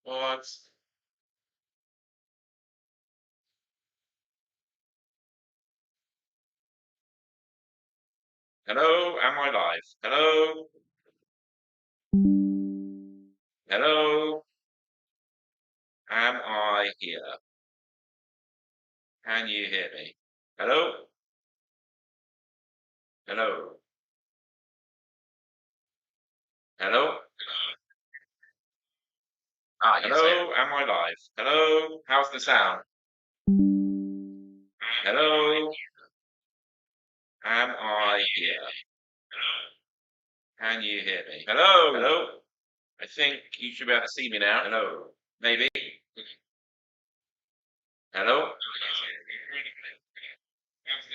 What? Hello, am I live? Hello? Hello? Am I here? Can you hear me? Hello? Hello? Hello? Ah, yes, I am. Hello, am I live? Hello? How's the sound? Hello? Am I here? Can you hear me? Hello? Hello? I think you should be able to see me now. Hello? Maybe? Hello?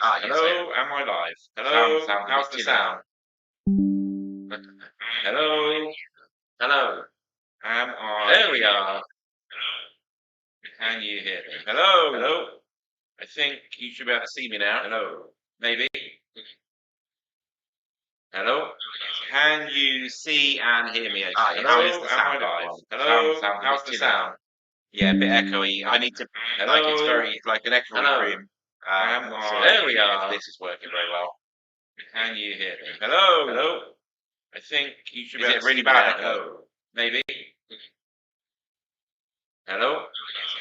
Ah, yes, I am. Hello? Am I live? Hello? Sounds a How's bit the tinny. sound? Hello? Hello. Am I There we here? are. Can you hear me? Hello? Hello? I think you should be able to see me now. Hello? Maybe? Hello? Can you see and hear me? Okay? Ah, yeah, Hello? how is the Am I sound, live? everyone? Hello? Sounds a How's bit the tinny. sound? Yeah, a bit echoey. I need to, like, it's Hello? very, like an echoey Hello? room. Am I'm not I sure There we if are. this is working very well. Can you hear me? Hello? Hello? I think you should be Is able it to see really me bad now. echo? Hello? Maybe? Hello?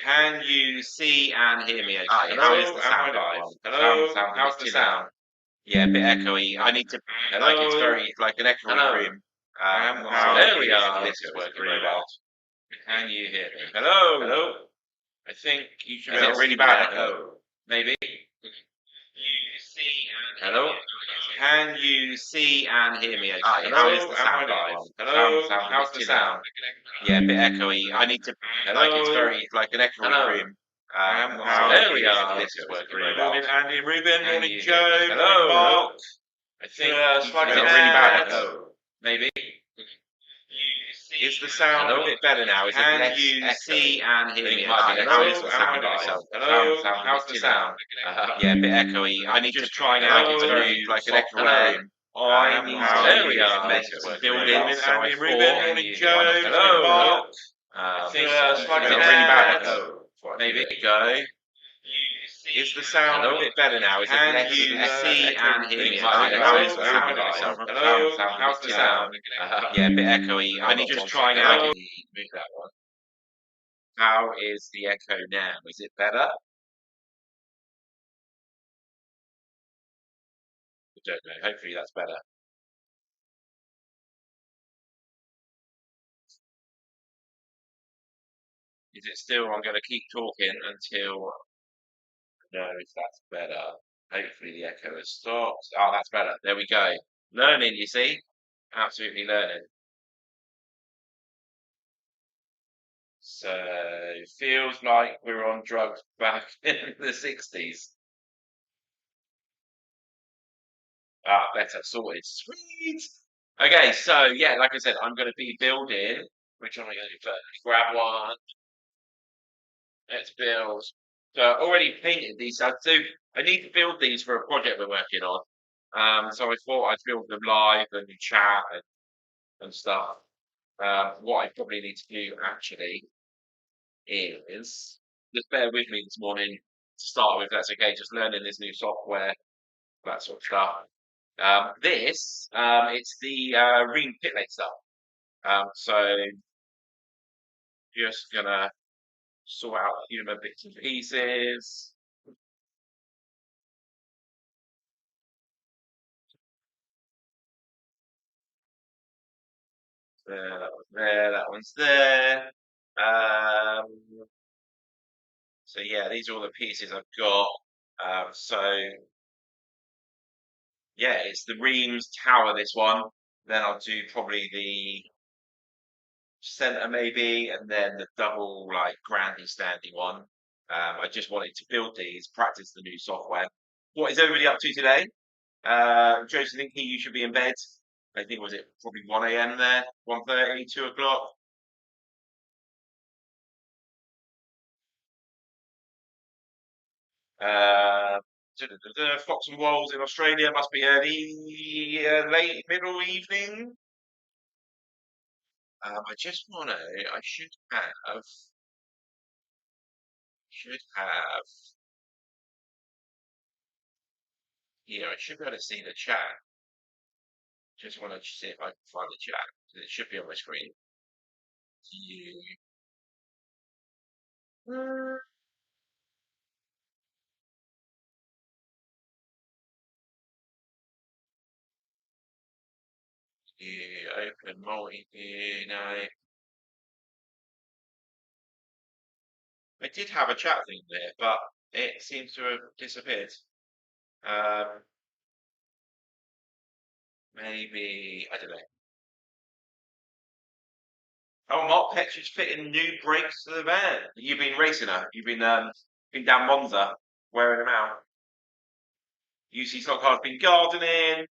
Can you see and hear me? Okay? Ah, yeah, how is Hello? the Am I sound, live? everyone? Hello? Sounds a How's bit the tinny. sound? Yeah, a bit echoey. I need to, like, it's Hello? very, like an echoey Hello? room. Am I'm not sure I if There we are. this is Is working really very well. bad. Can you hear me? Hello? Hello? I think you should be Is able it to really see me bad now. echo? Hello? Maybe? Hello? Can you see and hear me? Okay? Ah, yeah, how is Hello? the Am I sound, live? everyone? Hello? Sounds a How's bit the tinny. sound? Yeah, a bit echoey. I need to, like, it's Hello? very, like an echoey Hello? room. Am I'm not I sure There we if are. this is working very Good well. morning, Andy and Ruben. Can Morning, you hear Joe. me? Morning, Mark. I think you should Is be it able to really see me bad now. echo? Hello? Maybe? Is the sound Hello? a bit better now? Is it Can less you see echoey? and I hear think me? it might Okay? be. How is Hello? the Am I sound, live? everyone? Hello? Sounds a How's bit the tinny. sound? Yeah, a bit echoey. I need to, Just trying like, out it's the very, new like an echoey software. room. I I'm need not sure to if There we are. this Make is some working very building. well. Morning, So I Andy and Ruben. thought, Morning, why not Joe. just Morning, build it? Mark. I think you Is should be it able to really see me bad now. echo? Hello? Give Maybe? it a go. Is the sound a Hello? bit better now? Is it Can less you see echoey? and hear Think me? it might Okay? be. How is Hello? the Am I sound, live? everyone? Hello? Sounds a How's bit the tinny. sound? Yeah, a bit echoey. I Hold need on just one trying second. out. Hello? Move that one. How is the echo now? Is it better? I don't know. Hopefully that's better. Is it still? I'm going to keep talking until I know if that's better. Hopefully the echo has stopped. Oh, that's better. There we go. Learning, you see? Absolutely learning. So feels like we're on drugs back in the 60s. Ah, better sorted. Sweet. Okay, so yeah, like I said, I'm going to be building. Which one am I going to do first? Grab one. Let's build. So I already painted these. So I need to build these for a project we're working on. So I thought I'd build them live and chat and stuff. What I probably need to do actually is just bear with me this morning to start with. That's okay. Just learning this new software, that sort of stuff. It's the Ream Pitlate stuff. So just gonna sort out a few of my bits and pieces. There, that one's there, that one's there. Um, so yeah, these are all the pieces I've got. So yeah, it's the Reams tower, this one. Then I'll do probably the center maybe, and then the double like grandy standing one. I just wanted to build these, practice the new software. What is everybody up to today? Josie thinking you should be in bed. I think was it probably 1 a.m. there, 1:30, 2 o'clock. Uh, Fox and Wolves in Australia must be early, late, middle evening. I just want to. I should have here. I should be able to see the chat. Just want to see if I can find the chat. It should be on my screen. Yeah, open multi. No, I did have a chat thing there, but it seems to have disappeared. Um, maybe I don't know. Oh, Mark Petch's fitting new brakes to the van. You've been racing her. You've been down Monza wearing them out. UC Stock Car's been gardening.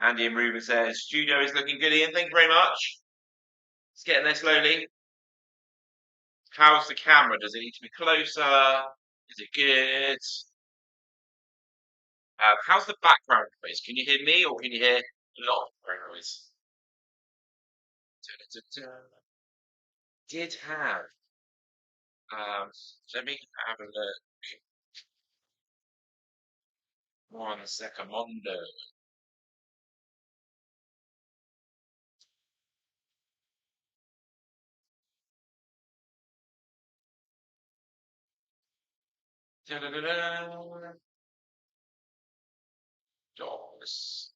Andy and Ruben says studio is looking good, Ian. Thank you very much. It's getting there slowly. How's the camera? Does it need to be closer? Is it good? How's the background noise? Can you hear me or can you hear a lot of background noise? Did have. Um, Let me have a look. One secondo. Da-da-da-da. Dogs.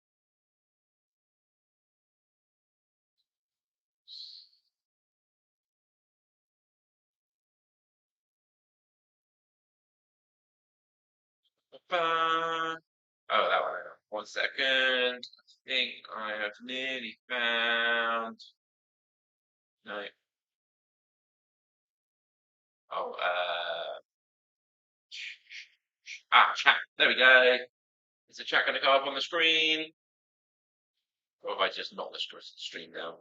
Ba-ba. Oh, that one. 1 second. I think I have nearly found. No. Oh, chat. There we go. Is the chat going to go up on the screen? Or have I just knocked the stream down?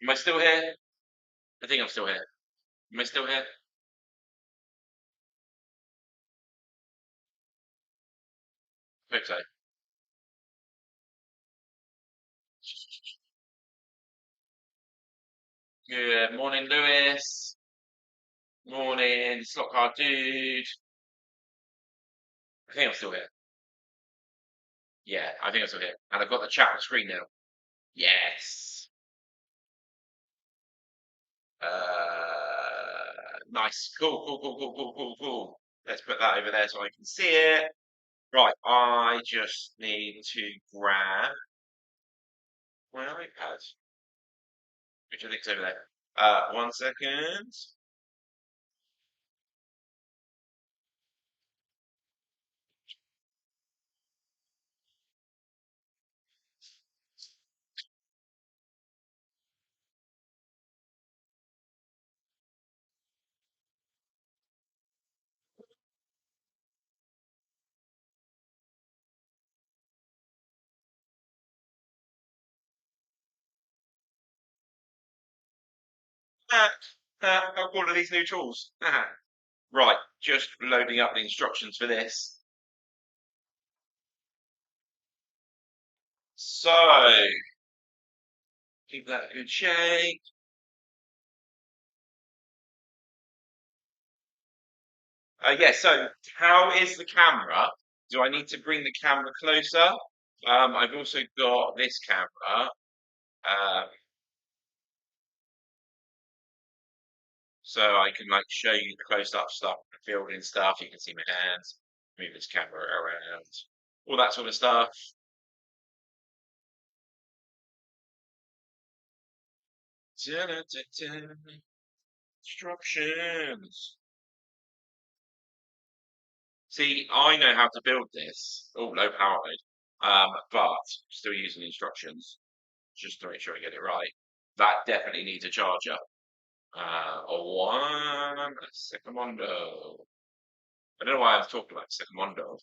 Am I still here? I think I'm still here. Am I still here? I hope so. Good morning, Lewis. Morning, slot car dude. I think I'm still here. Yeah, I think I'm still here. And I've got the chat on the screen now. Yes. Nice. Cool, cool, cool, cool, cool, cool, cool. Let's put that over there so I can see it. Right, I just need to grab my iPad, which I think's over there. 1 second. How cool are these new tools? Right, just loading up the instructions for this. So, keep that a good shake. Yeah, so how is the camera? Do I need to bring the camera closer? I've also got this camera. Um, so I can like show you the close up stuff, the field and stuff. You can see my hands, move this camera around, all that sort of stuff. Da-da-da-da. Instructions. See, I know how to build this. Oh, low power mode. But still using the instructions just to make sure I get it right. That definitely needs a charger. A Secondo. I don't know why I've talked about Secondo.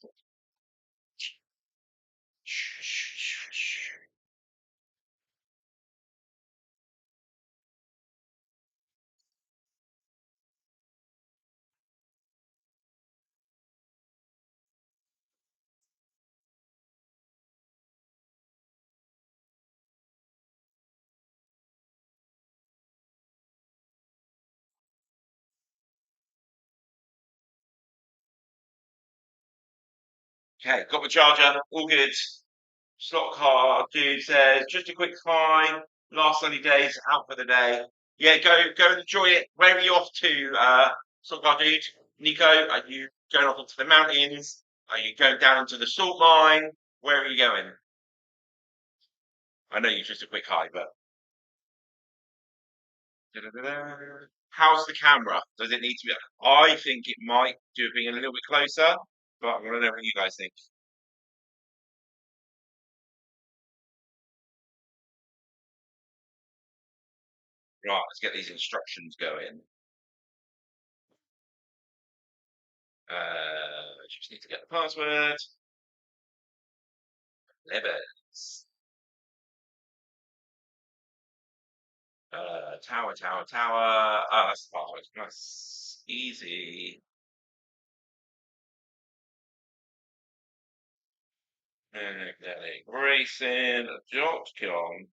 Okay, got my charger, all good. Slot car dude says, just a quick hi. Last sunny days, out for the day. Yeah, go and enjoy it. Where are you off to, slot car dude? Nico, are you going off into the mountains? Are you going down into the salt mine? Where are you going? I know you're just a quick hi, but da-da-da-da. How's the camera? Does it need to be? I think it might do being a little bit closer, but I want to know what you guys think. Right, let's get these instructions going. Just need to get the password. Levers. Tower. Oh, that's the password. Nice. Easy. Racing.com.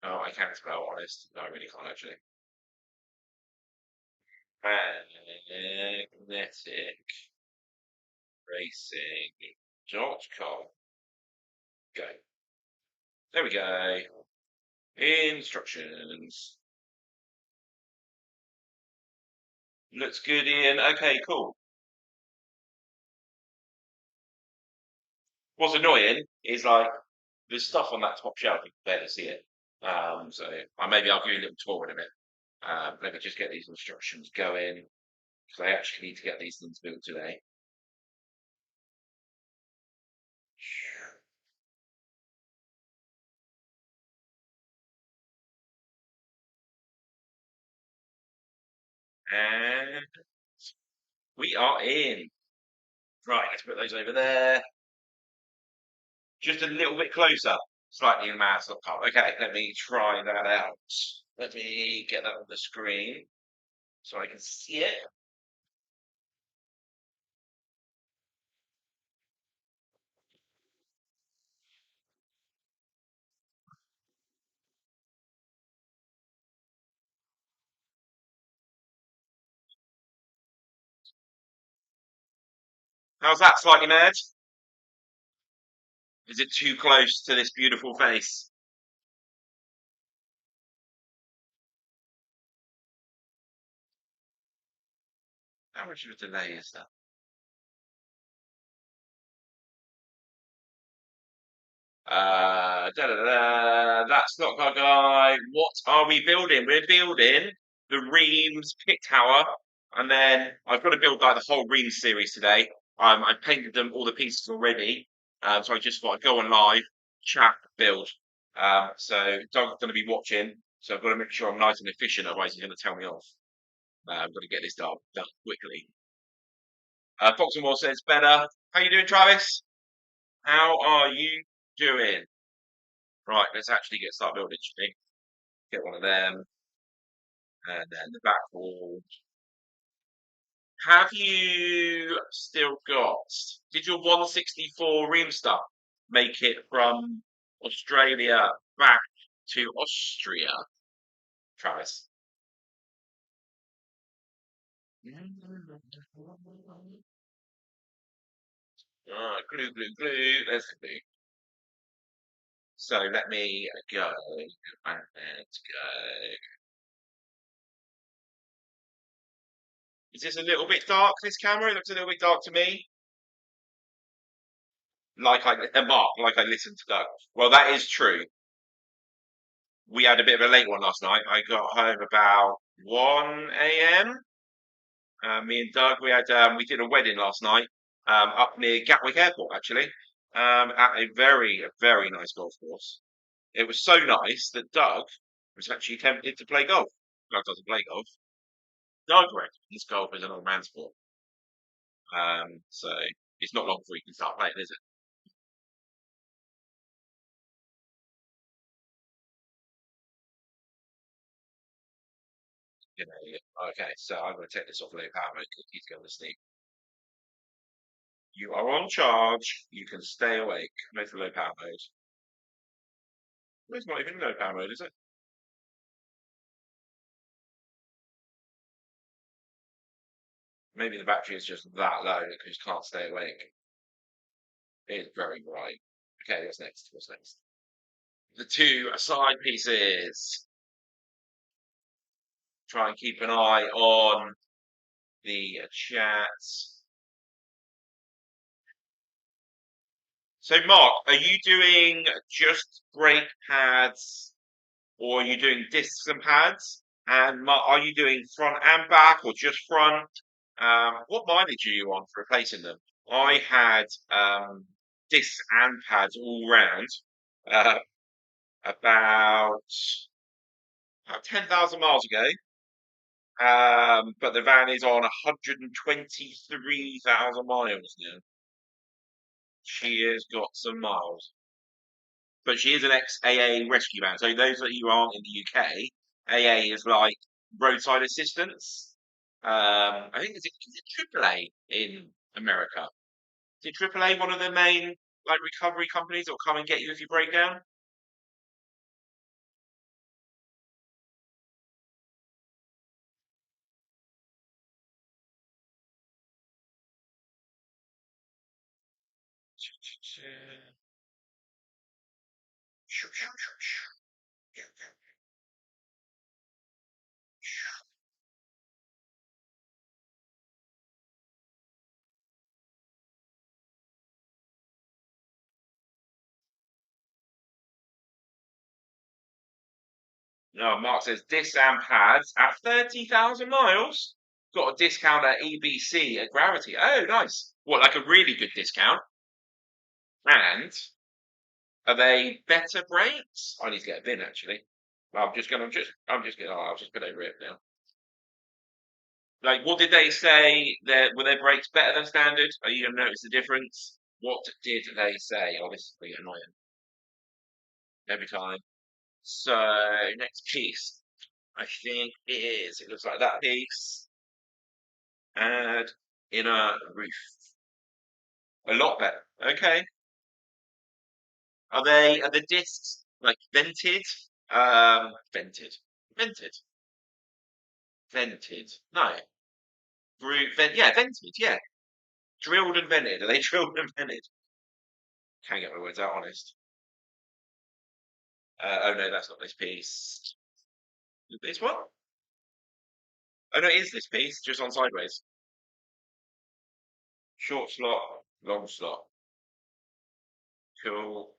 Oh, I can't spell honest. No, I really can't actually. Magnetic Racing.com. Go. There we go. Instructions. Looks good, Ian. Okay, cool. What's annoying is like there's stuff on that top shelf, you can barely see it. So maybe I'll give you a little tour in a bit. Let me just get these instructions going because I actually need to get these things built today. And we are in. Right, let's put those over there. Just a little bit closer. Slightly in mass. Okay, let me try that out. Let me get that on the screen so I can see it. How's that slightly mad? Is it too close to this beautiful face? How much of a delay is that? That's not our guy. What are we building? We're building the Reams Pit Tower, and then I've got to build like the whole Reams series today. I painted them all the pieces already, so I just thought I'd go on live, chat, build. So Doug's going to be watching, so I've got to make sure I'm nice and efficient, otherwise he's going to tell me off. I've got to get this done quickly. Foxamore says better. How you doing, Travis? How are you doing? Right, let's actually get start building. Shall we? Get one of them, and then the back wall. Have you still got? Did your 164 ream stuff make it from Australia back to Austria, Travis? Glue, glue, glue. There's the glue. So let me go and go. Is this a little bit dark? This camera? It looks a little bit dark to me. Like I listened to Doug. Well, that is true. We had a bit of a late one last night. I got home about 1 a.m. Me and Doug, we did a wedding last night up near Gatwick Airport, actually, at a very nice golf course. It was so nice that Doug was actually tempted to play golf. Doug doesn't play golf. Doug reckons golf is an old man sport. So it's not long before you can start playing, is it? You know, okay, so I'm going to take this off low power mode because he's going to sleep. You are on charge. You can stay awake. Go to low power mode. Well, it's not even low power mode, is it? Maybe the battery is just that low that you can't stay awake. It is very bright. Okay, what's next? What's next? The two side pieces. Try and keep an eye on the chat. So, Mark, are you doing just brake pads or are you doing discs and pads? And are you doing front and back or just front? What mileage are you on for replacing them? I had discs and pads all round uh, about 10,000 miles ago. But the van is on 123,000 miles now. She has got some miles. But she is an ex-AA rescue van. So those of you who aren't in the UK, AA is like roadside assistance. I think is it AAA in America? Is AAA one of the main like recovery companies that will come and get you if you break down? No, Mark says disc and pads at 30,000 miles. Got a discount at EBC at Gravity. Oh, nice. What, like a really good discount? And are they better brakes? I need to get a bin actually. I'll just put over it now. Like, what did they say? Were their brakes better than standard? Are you gonna notice the difference? What did they say? Oh, this is really annoying every time. So next piece, I think is it looks like that piece. Add inner roof. A lot better. Okay. Are the discs like vented? Vented. Vented. Vented. No. Yeah, vented, yeah. Drilled and vented. Are they drilled and vented? Can't get my words out, honest. Oh no, that's not this piece. This one? Oh no, it is this piece, just on sideways. Short slot, long slot. Cool.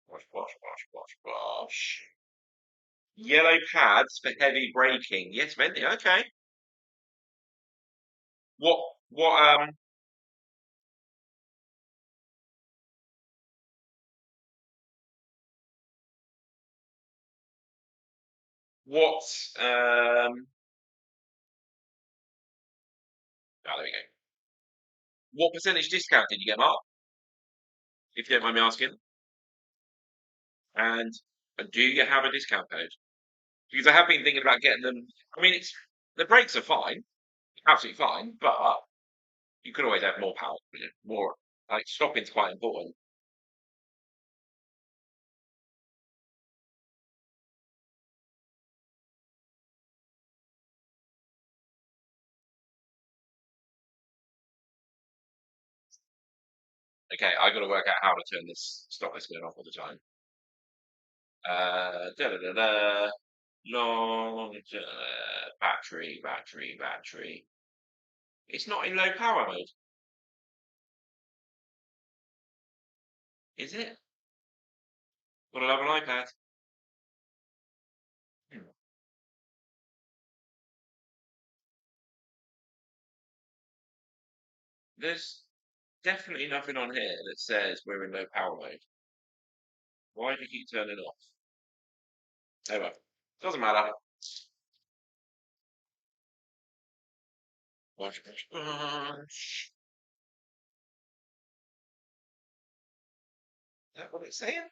Wash, wash, wash, wash, wash. Yellow pads for heavy braking. Yes, vented. Okay. What what what oh there we go. What percentage discount did you get, Mark? If you don't mind me asking. And do you have a discount code? Because I have been thinking about getting them. I mean, it's the brakes are fine, absolutely fine, but you could always have more power, more like stopping's quite important. Okay, I got to work out how to turn this stop this going off all the time. Da da da da. Long battery, battery, battery. It's not in low power mode, is it? Got to love an iPad. Hmm. There's definitely nothing on here that says we're in low power mode. Why do you keep turning off? Oh well, doesn't matter. Watch, watch, watch. Is that what it's saying?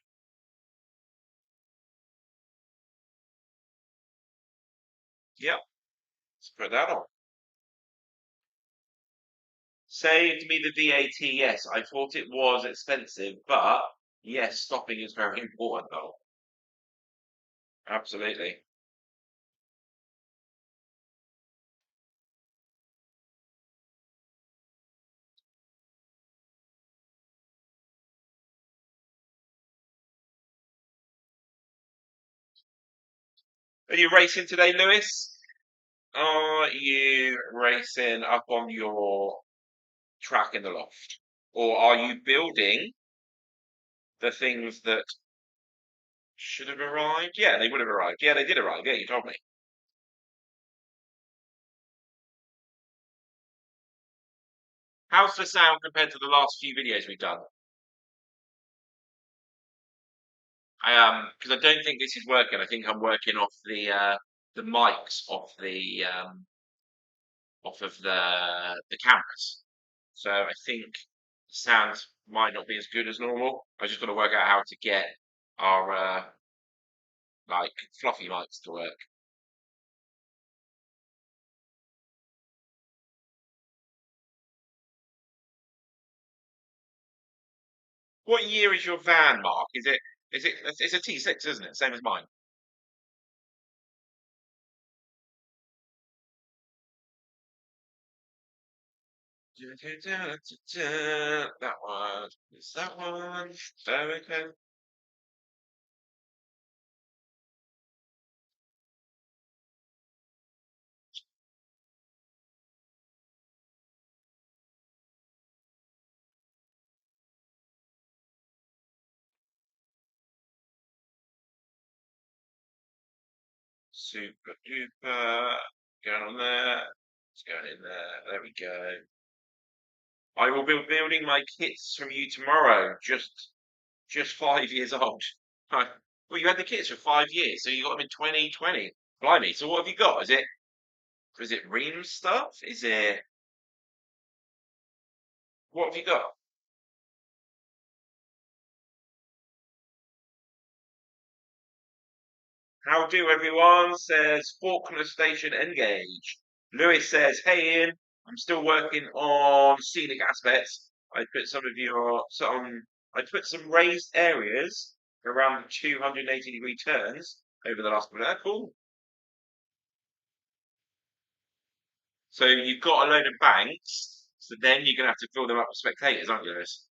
Yep. Let's put that on. Saved me the VAT. Yes, I thought it was expensive, but yes, stopping is very important though. Absolutely. Are you racing today, Lewis? Are you racing up on your track in the loft? Or are you building the things that should have arrived? Yeah, they would have arrived. Yeah, they did arrive. Yeah, you told me. How's the sound compared to the last few videos we've done? Because I don't think this is working. I think I'm working off the mics off of the cameras. So I think the sound might not be as good as normal. I just got to work out how to get our like fluffy mics to work. What year is your van, Mark? It's a T6, isn't it? Same as mine. That one. Is that one? Okay. Super duper. Going on there. It's going in there. There we go. I will be building my kits from you tomorrow. Just 5 years old. Right. Well, you had the kits for 5 years, so you got them in 2020. Blimey. So what have you got? Is it Ream stuff? Is it what have you got? How do everyone? Says Faulkner Station Engage. Lewis says, "Hey Ian, I'm still working on scenic aspects. I put some raised areas around the 280-degree turns over the last minute. Cool. So you've got a load of banks, so then you're gonna have to fill them up with spectators, aren't you, Lewis?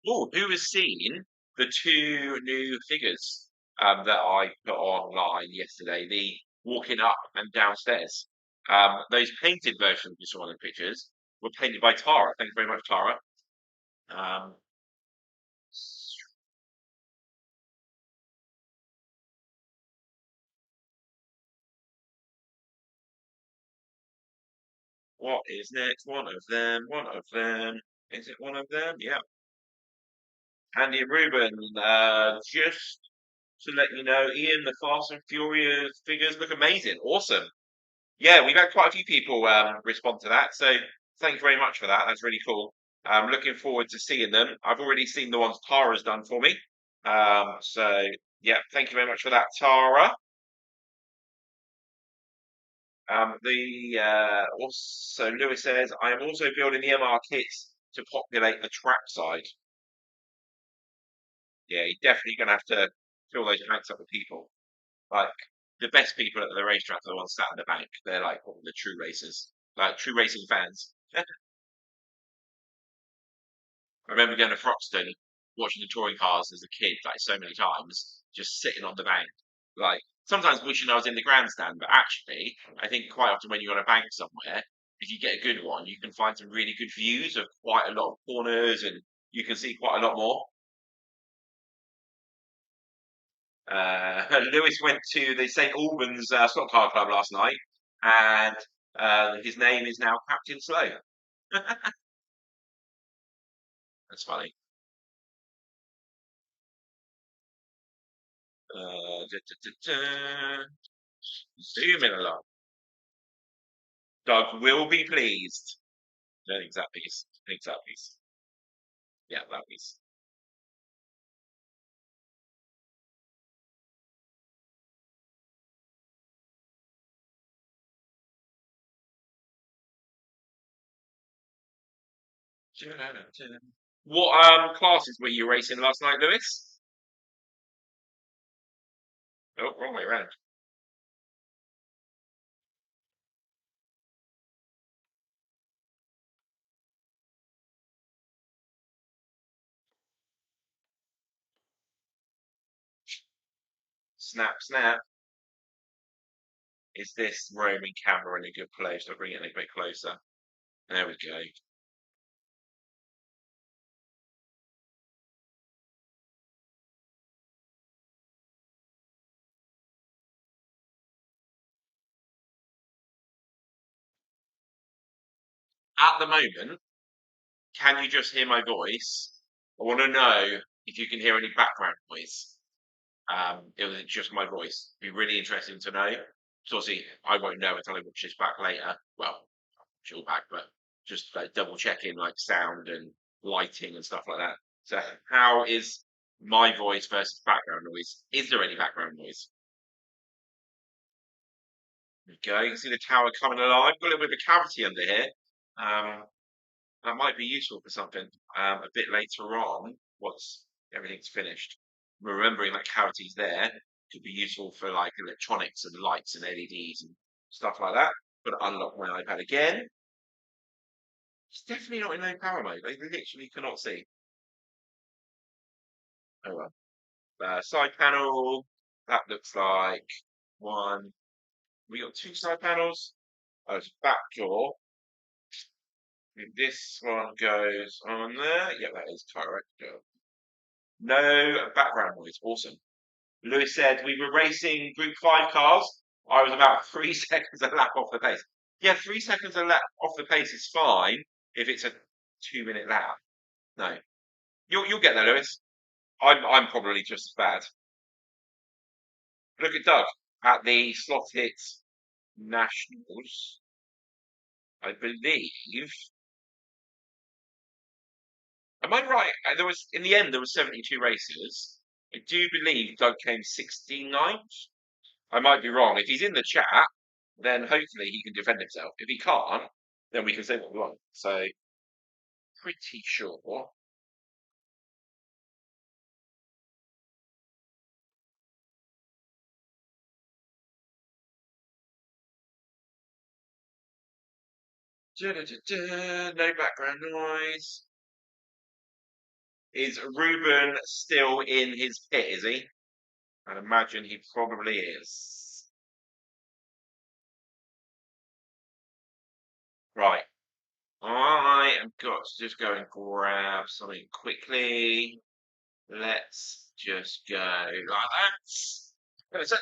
Oh, who has seen the two new figures that I put online yesterday? The walking up and downstairs. Those painted versions you saw in the pictures were painted by Tara. Thank you very much, Tara. Um, what is next? One of them. One of them. Is it one of them? Yeah. Andy and Ruben. Just to let you know, Ian, the Fast and Furious figures look amazing. Awesome. Yeah, we've had quite a few people respond to that, so thank you very much for that. That's really cool. I'm looking forward to seeing them. I've already seen the ones Tara's done for me. So yeah, thank you very much for that, Tara. The also Lewis says I am also building the MR kits to populate the trackside. Yeah, you're definitely going to have to fill those banks up with people. Like the best people at the racetrack are the ones sat in the bank. They're like the true racers, like true racing fans. I remember going to Throxton, watching the touring cars as a kid, like so many times, just sitting on the bank, like sometimes wishing I was in the grandstand. But actually, I think quite often when you're on a bank somewhere, if you get a good one, you can find some really good views of quite a lot of corners, and you can see quite a lot more. Lewis went to the St Albans Slot Car Club last night, and his name is now Captain Slow. That's funny. Zooming along. Doug will be pleased. No, exactly. Exactly. Yeah, that was. What classes were you racing last night, Lewis? Oh, wrong way around. Snap, snap. is this roaming camera in a good place? I'll bring it a bit closer. There we go. At the moment, can you just hear my voice? I want to know if you can hear any background noise. It was just my voice. Be really interesting to know. So obviously, I won't know until I watch this back later. Well, she'll back, but just like double checking like sound and lighting and stuff like that. So, how is my voice versus background noise? Is there any background noise? There we go. You can see the tower coming alive. Got a little bit of a cavity under here. Um, that might be useful for something a bit later on once everything's finished. Remembering that cavity's there could be useful for like electronics and lights and LEDs and stuff like that. But unlock my iPad again. It's definitely not in low power mode. I literally cannot see. Oh well. Side panel. That looks like one. We got two side panels. Oh, it's a back door. This one goes on there. Yeah, that is correct. No background noise. Awesome. Lewis said we were racing Group 5 cars. I was about 3 seconds a lap off the pace. Yeah, 3 seconds a lap off the pace is fine if it's a 2 minute lap. No, you'll get there, Lewis. I'm probably just as bad. Look at Doug at the slotted nationals. I believe. Am I right? There was in the end there was 72 races. I do believe Doug came 69th. I might be wrong. If he's in the chat, then hopefully he can defend himself. If he can't, then we can say what we want. So pretty sure. No background noise. Is Ruben still in his pit? Is he? I'd imagine he probably is. Right. I have got to just go and grab something quickly. Let's just go like that. That's it.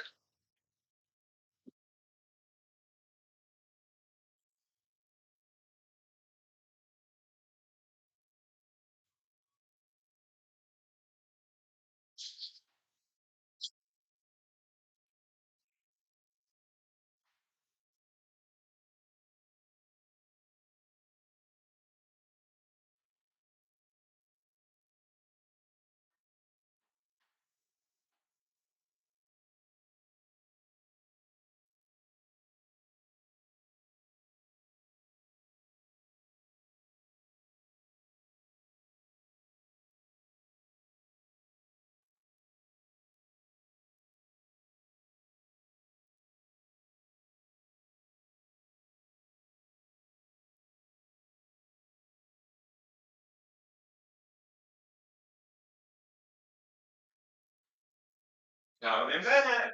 Coming back.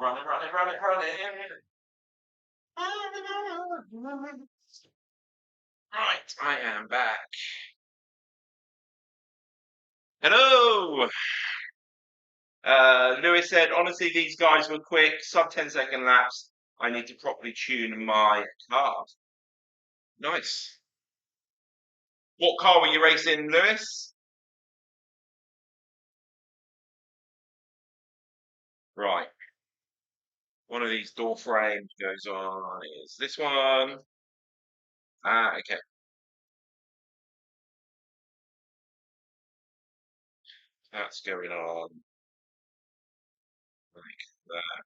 Running, running, running, running. Right, I am back. Hello. Lewis said, honestly, these guys were quick, sub 10-second laps. I need to properly tune my car. Nice. What car were you racing, Lewis? Right. One of these door frames goes on. Is this one? Ah, okay. That's going on like that.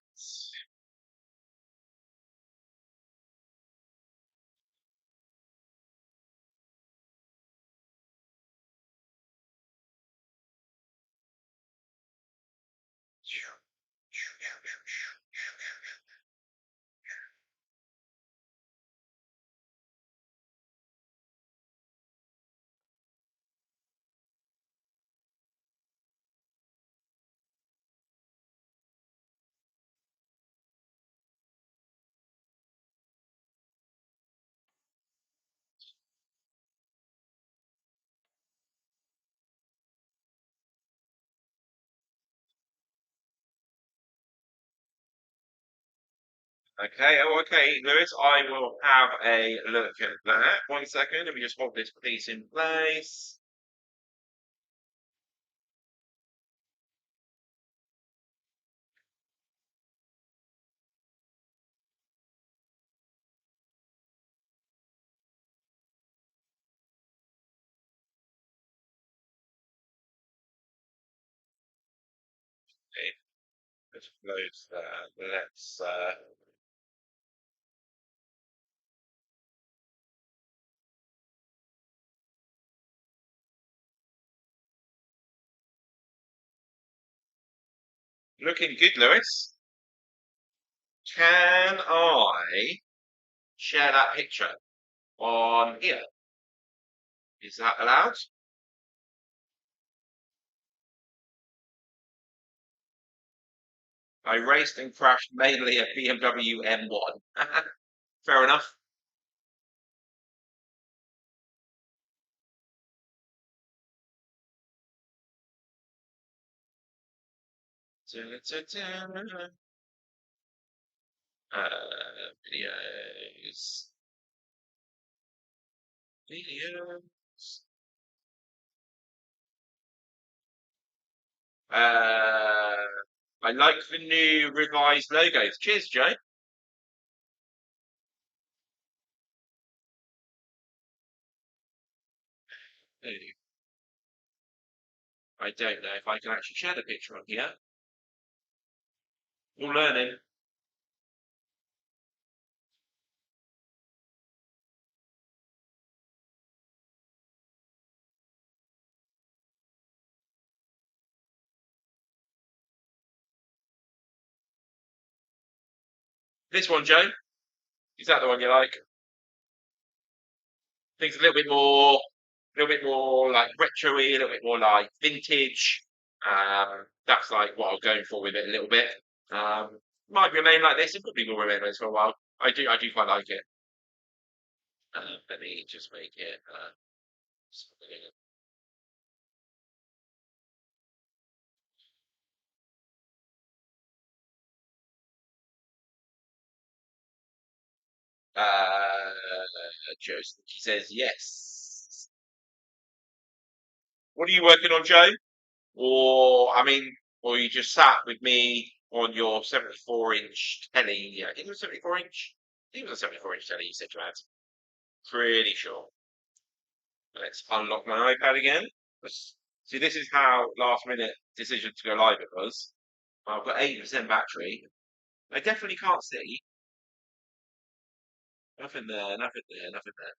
Okay, oh, okay, Lewis, I will have a look at that. 1 second, let me just hold this piece in place. Okay, let's close that. Let's looking good, Lewis. Can I share that picture on here? Is that allowed? I raced and crashed mainly a BMW M1. Fair enough. Videos. Videos. I like the new revised logos. Cheers, Joe. Ooh, I don't know if I can actually share the picture on here. All learning. This one, Joe. Is that the one you like? Things a little bit more like retro-y, a little bit more like vintage. That's like what I'm going for with it a little bit. Might remain like this. It probably will remain like this for a while. I do quite like it. Let me just make it. Joe, she says yes. What are you working on, Joe? Or I mean, or you just sat with me on your 74-inch telly? Yeah, I think it was 74-inch. I think it was a 74-inch telly. You said you had. Pretty sure. Let's unlock my iPad again. See, this is how last minute decision to go live it was. I've got 80% battery. I definitely can't see. Nothing there, nothing there, nothing there.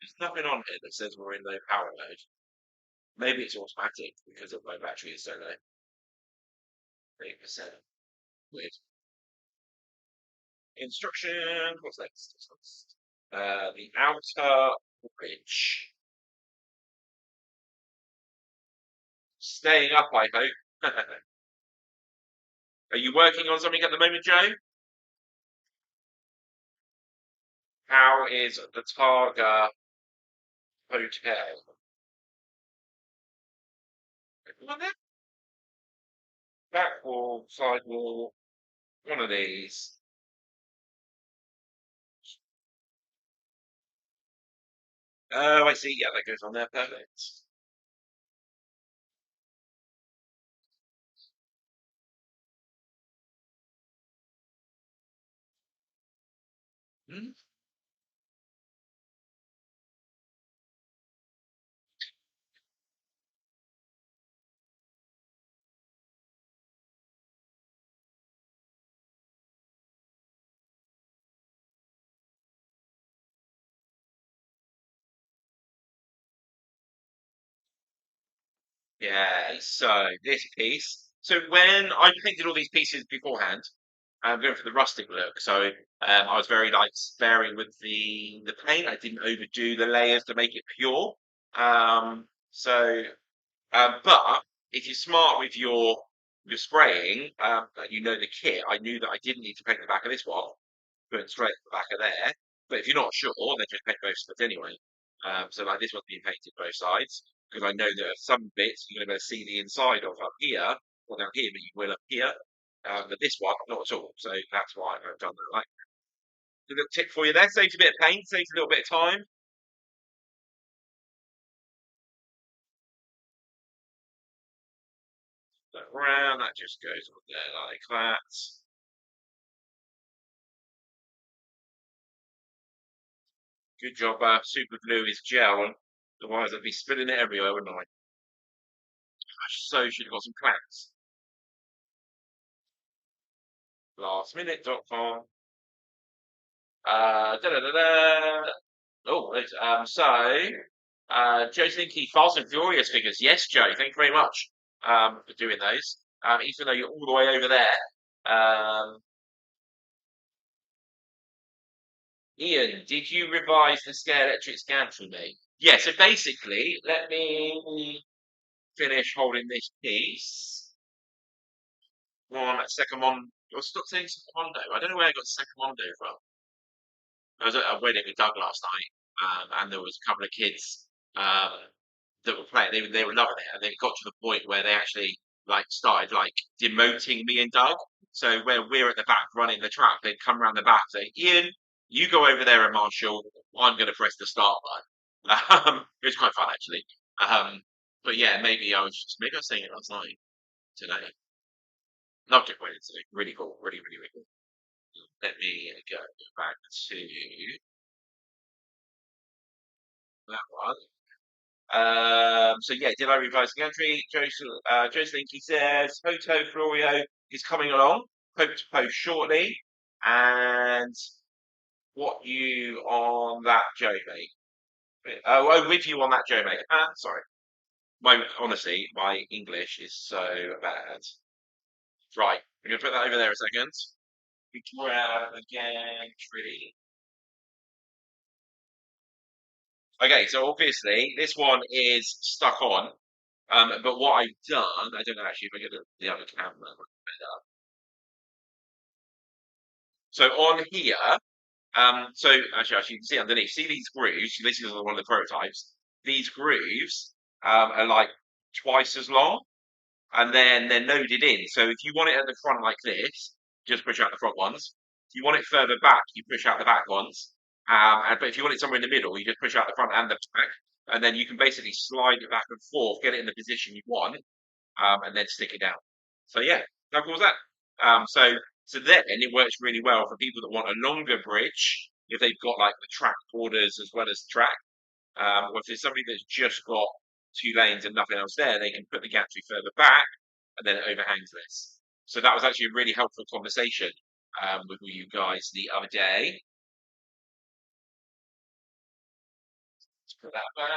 There's nothing on here that says we're in low power mode. Maybe it's automatic because of my battery is so low. 8%. Weird. Instruction. What's next? The outer bridge. Staying up, I hope. Are you working on something at the moment, Joe? How is the Targa Hotel? Anyone there? Back wall, side wall, one of these. Oh, I see. Yeah, that goes on there. Perfect. Hmm? Yeah, so this piece. So when I painted all these pieces beforehand, I'm going for the rustic look. So I was very like sparing with the paint. I didn't overdo the layers to make it pure. So but if you're smart with your spraying, and you know the kit, I knew that I didn't need to paint the back of this one. Put it straight at the back of there. But if you're not sure, then just paint both sides anyway. So like this one's being painted both sides because I know that some bits you're going to be able to see the inside of up here, or down here, but you will up here. But this one, not at all. So that's why I've done that. Like a little tip for you there. Saves a bit of pain, saves a little bit of time. That round, that just goes on there like that. Good job. Super glue is gel. Otherwise, I'd be spilling it everywhere, wouldn't I? I so should have got some clamps. Lastminute.com. Da-da-da-da. Oh, Joe Slinky, Fast and Furious figures. Yes, Joe, thank you very much for doing those. Even though you're all the way over there. Um, Ian, did you revise the Scalextric scan for me? Yeah, so basically, let me finish holding this piece. One second one. You'll stop saying secondo. I don't know where I got secondo from. I was at a wedding with Doug last night, and there was a couple of kids um, that were playing. They were loving it, and then it got to the point where they actually like started like demoting me and Doug. So where we're at the back running the track, they'd come around the back saying, "Ian, you go over there and Marshall. I'm going to press the start button." It was quite fun actually. Um, but yeah, maybe I was saying it last night today. Loved it when it's really cool, really cool. Let me go back to that one. So yeah, did I revise the entry? Jocelyn says Photo Florio is coming along. Hope to post shortly. And what you on that, Joe, mate? With you on that, Joe, mate. Sorry. My English is so bad. Right, we're gonna put that over there a second. We grab again, tree. Okay, so obviously this one is stuck on. But what I've done, I don't know actually if I get the other camera better. So on here, so actually you can see underneath, see these grooves, this is one of the prototypes. These grooves are like twice as long and then they're noded in. So if you want it at the front like this, just push out the front ones. If you want it further back, you push out the back ones. But if you want it somewhere in the middle, you just push out the front and the back. And then you can basically slide it back and forth, get it in the position you want, and then stick it down. So yeah, how cool was that? So then it works really well for people that want a longer bridge if they've got like the track borders as well as the track. Or if there's somebody that's just got two lanes and nothing else there, they can put the gantry further back and then it overhangs this. So that was actually a really helpful conversation with you guys the other day. Let's put that back.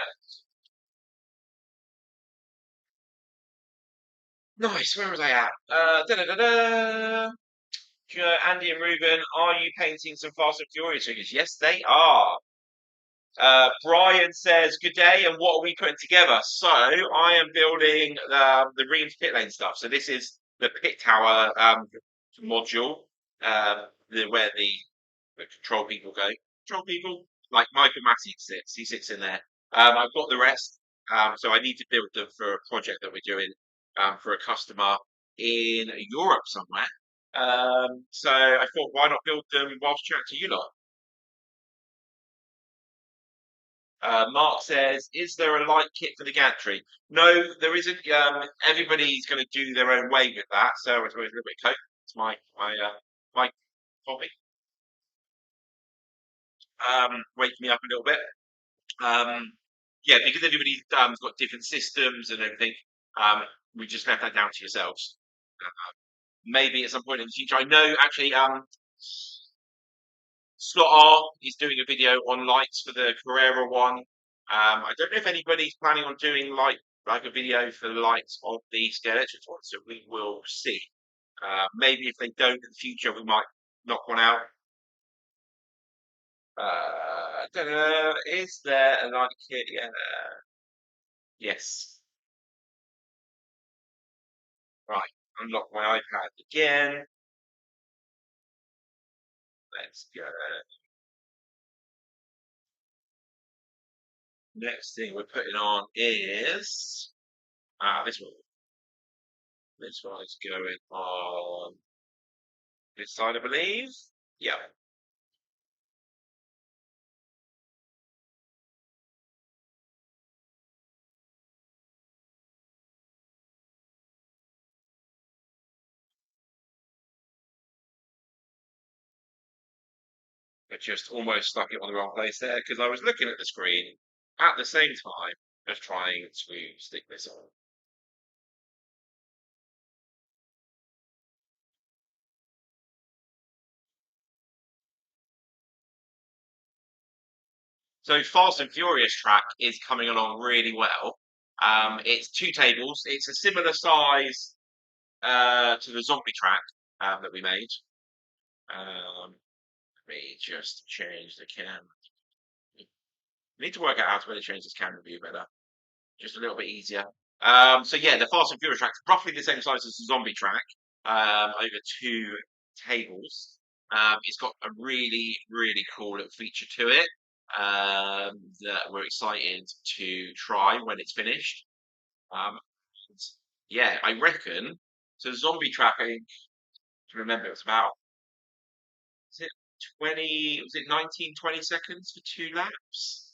Nice. Where was I at? Da-da-da-da. Andy and Ruben, are you painting some Fast and Furious figures? Yes, they are. Brian says, "Good day, and what are we putting together?" So I am building the Reams pit lane stuff. So this is the pit tower module, where the control people go. Control people, like Michael Massey sits. He sits in there. I've got the rest. So I need to build them for a project that we're doing for a customer in Europe somewhere. So I thought, why not build them whilst chatting to you lot? Mark says, "Is there a light kit for the gantry?" No, there isn't. Everybody's going to do their own way with that. So I suppose a little bit of coke. It's my hobby. Wake me up a little bit. Um, yeah, because everybody's got different systems and everything. Um, we just left that down to yourselves. Maybe at some point in the future. I know actually. Scott R is doing a video on lights for the Carrera one. I don't know if anybody's planning on doing like a video for the lights of the Scalextric one, so we will see. Maybe if they don't in the future, we might knock one out. I don't know. Is there a light kit? Yeah. Yes. Right. Unlock my iPad again. Let's go. Next thing we're putting on is this one. This one is going on. This side, I believe. Yeah. I just almost stuck it on the wrong place there because I was looking at the screen at the same time as trying to stick this on. So Fast and Furious track is coming along really well. It's two tables. It's a similar size to the zombie track that we made. Let me just change the camera. Need to work out how to really change this camera view better. Just a little bit easier. So yeah, the Fast and Furious track's roughly the same size as the zombie track, over two tables. It's got a really, really cool little feature to it that we're excited to try when it's finished. Um, and yeah, I reckon. So the zombie track, I think, to remember, it was about, was it 20, was it 19, 20 seconds for two laps?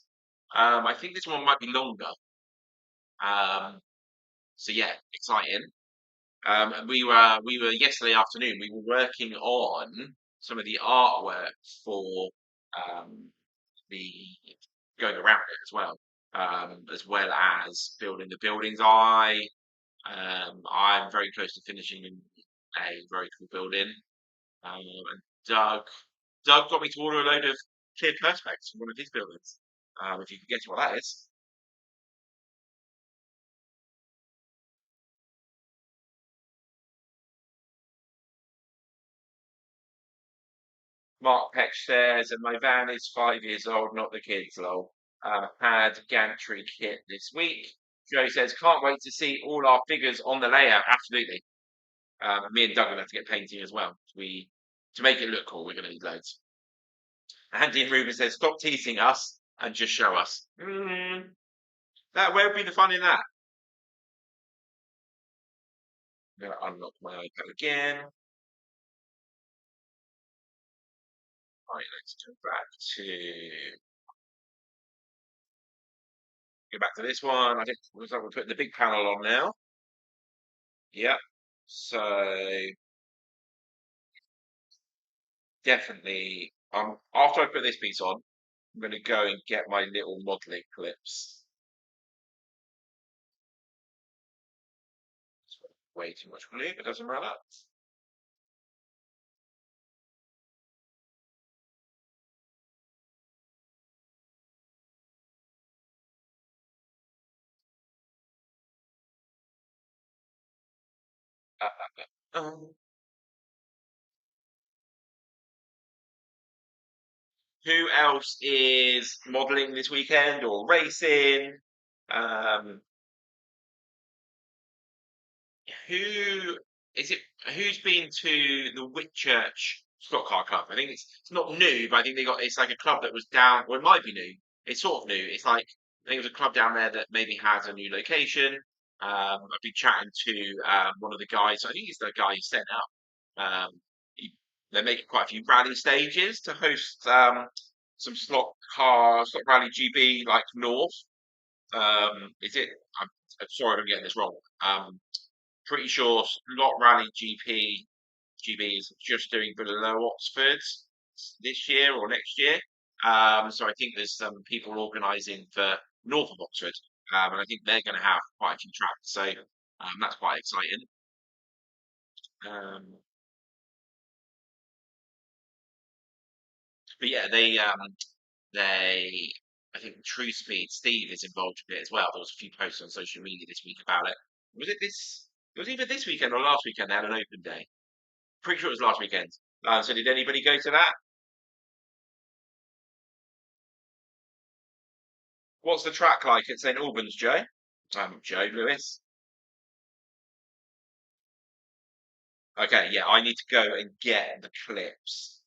I think this one might be longer. Um, so yeah, exciting. And we were yesterday afternoon. We were working on some of the artwork for um, the going around it as well as building the buildings. I'm very close to finishing a very cool building. And Doug got me to order a load of clear perspex for one of his buildings. If you can guess what that is. Mark Peck says, and my van is 5 years old, not the kids, lol. Had gantry kit this week. Joe says, can't wait to see all our figures on the layout. Absolutely. Me and Doug are going to have to get painting as well. To make it look cool, we're going to need loads. Andy and Ruben says, stop teasing us and just show us. Where would be the fun in that? I'm going to unlock my iPad again. Right, let's go back to this one. I think looks like we're putting the big panel on now. Yep. So definitely, after I put this piece on, I'm going to go and get my little modeling clips. It's way too much glue, but doesn't matter. Um, who else is modeling this weekend or racing? Um, who is it? Who's been to the Whitchurch Stock Car Club? I think it's not new, but I think it's like a club that was down. Well, it might be new. It's sort of new. It's like I think there's a club down there that maybe has a new location. I've been chatting to one of the guys. I think he's the guy who set it up. He, they're making quite a few rally stages to host some slot rally GB like North. Is it? I'm sorry if I'm getting this wrong. Pretty sure Slot Rally GB is just doing below Oxford this year or next year. So I think there's some people organising for north of Oxford, and I think they're going to have quite a few tracks. So that's quite exciting. Um, but yeah, they I think True Speed Steve is involved with it as well. There was a few posts on social media this week about it. Was it this? It was either this weekend or last weekend. They had an open day. Pretty sure it was last weekend. So did anybody go to that? What's the track like at St Albans, Joe? Joe Lewis. Okay, yeah, I need to go and get the clips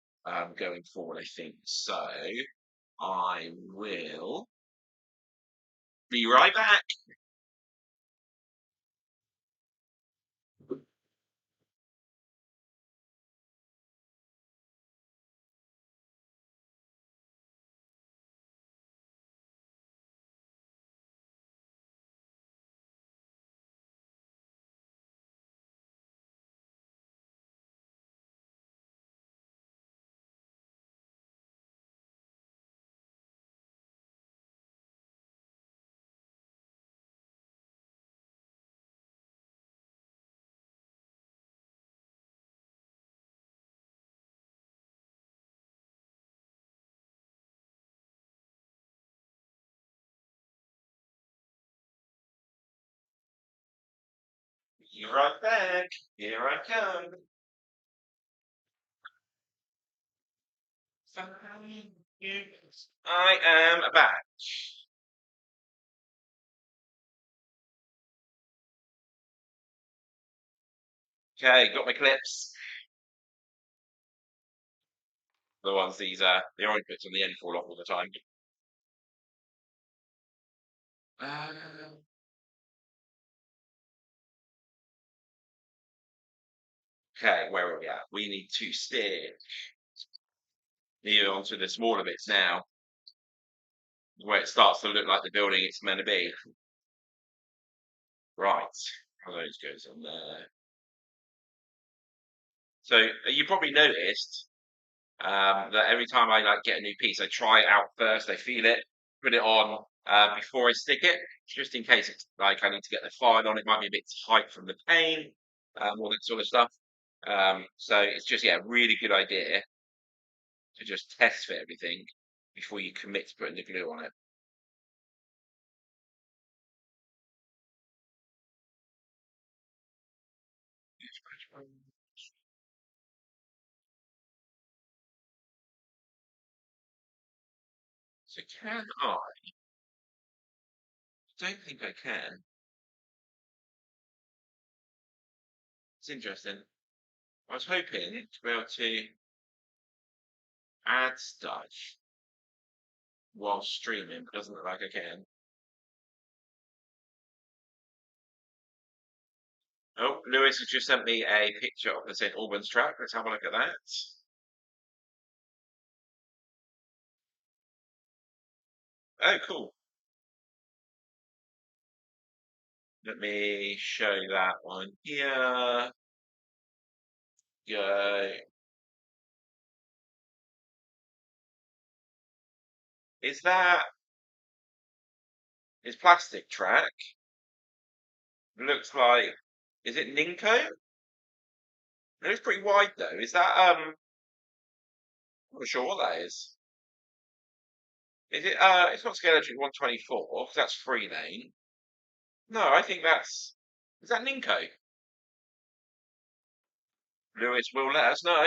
going forward, I think. So I will be right back. You're right back. Here I come. Find you. I am back. Okay, got my clips. The ones the orange bits on the end fall off all the time. Um, okay, where are we at? We need to steer near onto the smaller bits now, where it starts to look like the building it's meant to be. Right, how those goes on there. So you probably noticed that every time I like get a new piece, I try it out first. I feel it, put it on before I stick it, just in case it's like I need to get the file on. It might be a bit tight from the paint, all that sort of stuff. So it's just yeah, really good idea to just test fit everything before you commit to putting the glue on it. So can I? Don't think I can. It's interesting. I was hoping to be able to add stuff while streaming, but doesn't look like I can. Oh, Lewis has just sent me a picture of the St Albans track. Let's have a look at that. Oh, cool. Let me show that one here. Go. Is that is plastic track? Looks like is it Ninko? It looks pretty wide though. Is that I'm not sure what that is. Is it it's not Scalextric 124, because that's 3 lane. No, I think that's is that Ninko? Lewis will let us know.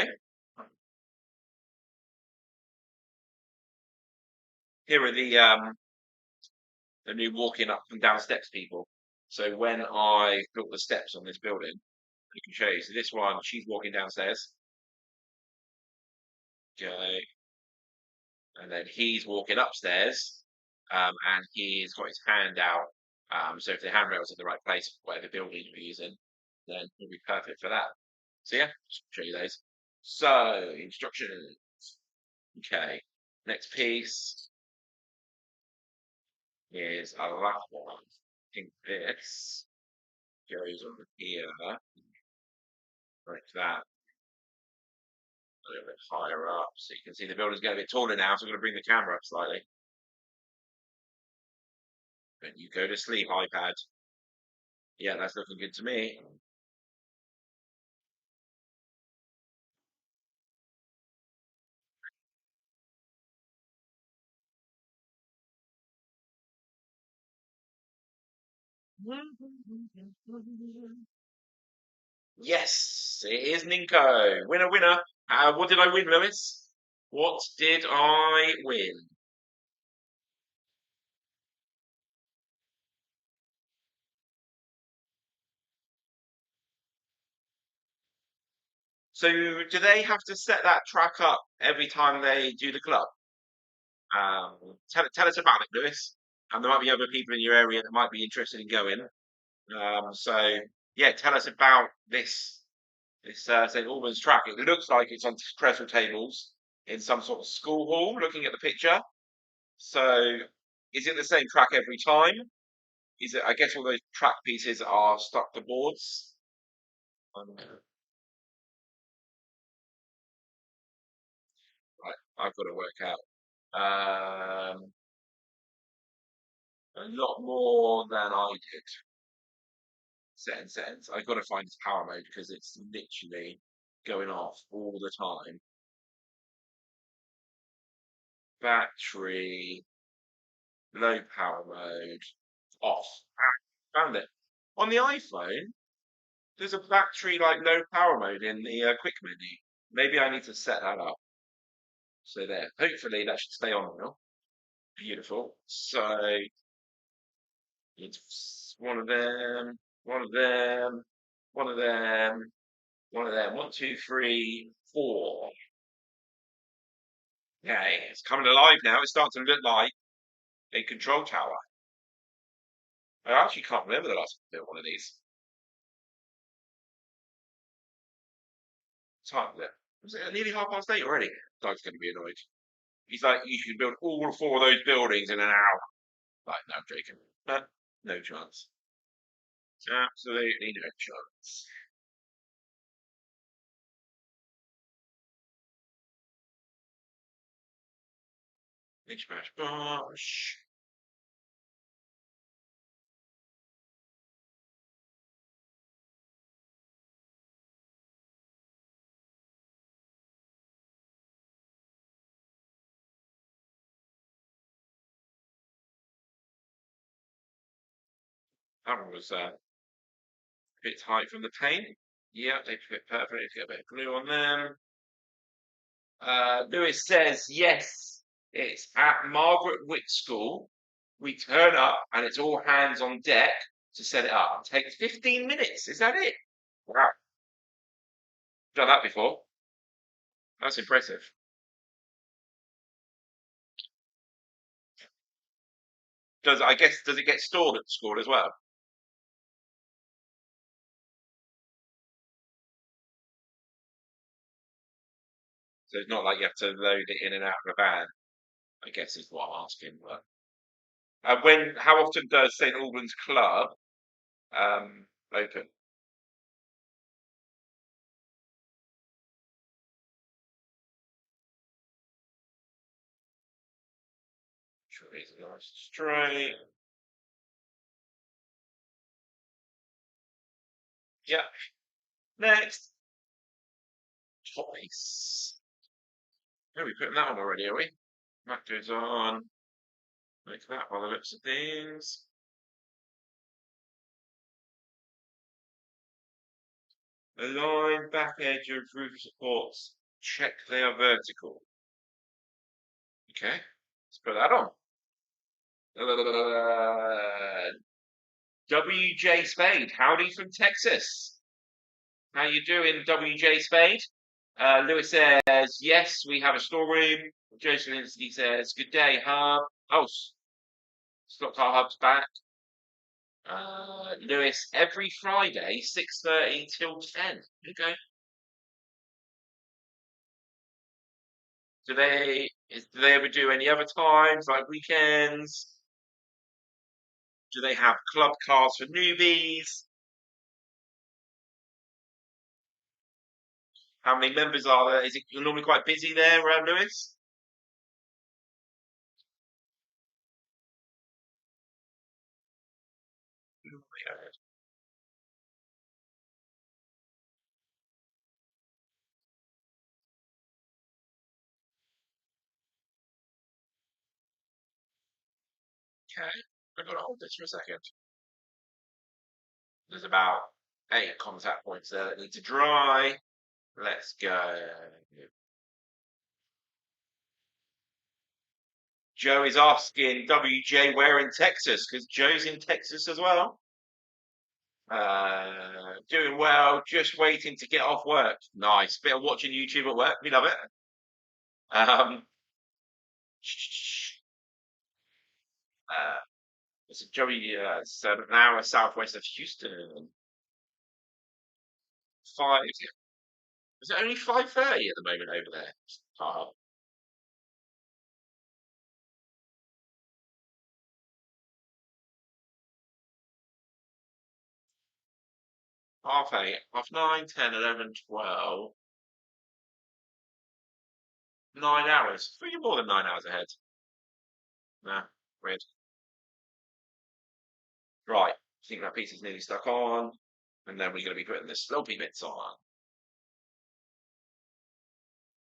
Here are the new walking up and down steps people. So when I built the steps on this building, I can show you. So this one, she's walking downstairs. Go. And then he's walking upstairs, and he's got his hand out. So if the handrail's in the right place, whatever building you're using, then it'll be perfect for that. So yeah, just show you those. So instructions. Okay. Next piece is a lap one. I think this goes on here like that. A little bit higher up, so you can see the building's getting a bit taller now. So I'm going to bring the camera up slightly. And you go to sleep, iPad. Yeah, that's looking good to me. Yes, it is Ninko. Winner, winner. What did I win, Lewis? What did I win? So, do they have to set that track up every time they do the club? Tell us about it, Lewis. And there might be other people in your area that might be interested in going. So, yeah, tell us about this St Albans track. It looks like it's on trestle tables in some sort of school hall. Looking at the picture, so is it the same track every time? Is it? I guess all those track pieces are stuck to boards. Right, I've got to work out a lot more than I did. Settings. I've got to find its power mode because it's literally going off all the time. Battery, low power mode, off. Ah, found it. On the iPhone, There's a battery like low power mode in the quick menu. Maybe I need to set that up. So there. Hopefully that should stay on now. Beautiful. So it's one of them, one of them, one of them, one of them. One, two, three, four. Okay, it's coming alive now. It's starting to look like a control tower. I actually can't remember the last time I built one of these. Time is it? Was it nearly 8:30 already? Doug's going to be annoyed. He's like, you can build all four of those buildings in an hour. Like, no, I'm joking. No chance. Absolutely no chance. Mitch Bash Bosh. That one was a bit tight from the paint. Yeah, they fit perfectly. Get a bit of glue on them. Lewis says, yes, it's at Margaret Wick School. We turn up and it's all hands on deck to set it up. It takes 15 minutes. Is that it? Wow. Done that before. That's impressive. Does it get stored at the school as well? So it's not like you have to load it in and out of a van, I guess is what I'm asking. But how often does St Albans Club open? Sure, it's nice straight. Yeah. Next, topics. Oh, we put that on already, are we? That goes on. Like that by the looks of things. Align back edge of roof supports. Check they are vertical. Okay, let's put that on. WJ Spade, howdy from Texas. How you doing, WJ Spade? Lewis says, yes, we have a storeroom. Joseph Linsky says, good day, Hub. Oh, Stockpile Hub's back. Lewis, every Friday, 6:30 till 10. Okay. Do they ever do any other times, like weekends? Do they have club cars for newbies? How many members are there? Is it normally quite busy there around Lewis? Okay, I've got to hold this for a second. There's about 8 contact points there that need to dry. Let's go. Joe is asking WJ where in Texas because Joe's in Texas as well. Doing well, just waiting to get off work. Nice. Bit of watching YouTube at work. We love it. Um, it's Joey, it's an hour southwest of Houston. Five. Is it only 5:30 at the moment over there? Oh, 8:30, 9, 10, 11, 12. 9 hours. I think you're more than 9 hours ahead. Nah, weird. Right. I think that piece is nearly stuck on. And then we're going to be putting the slopey bits on.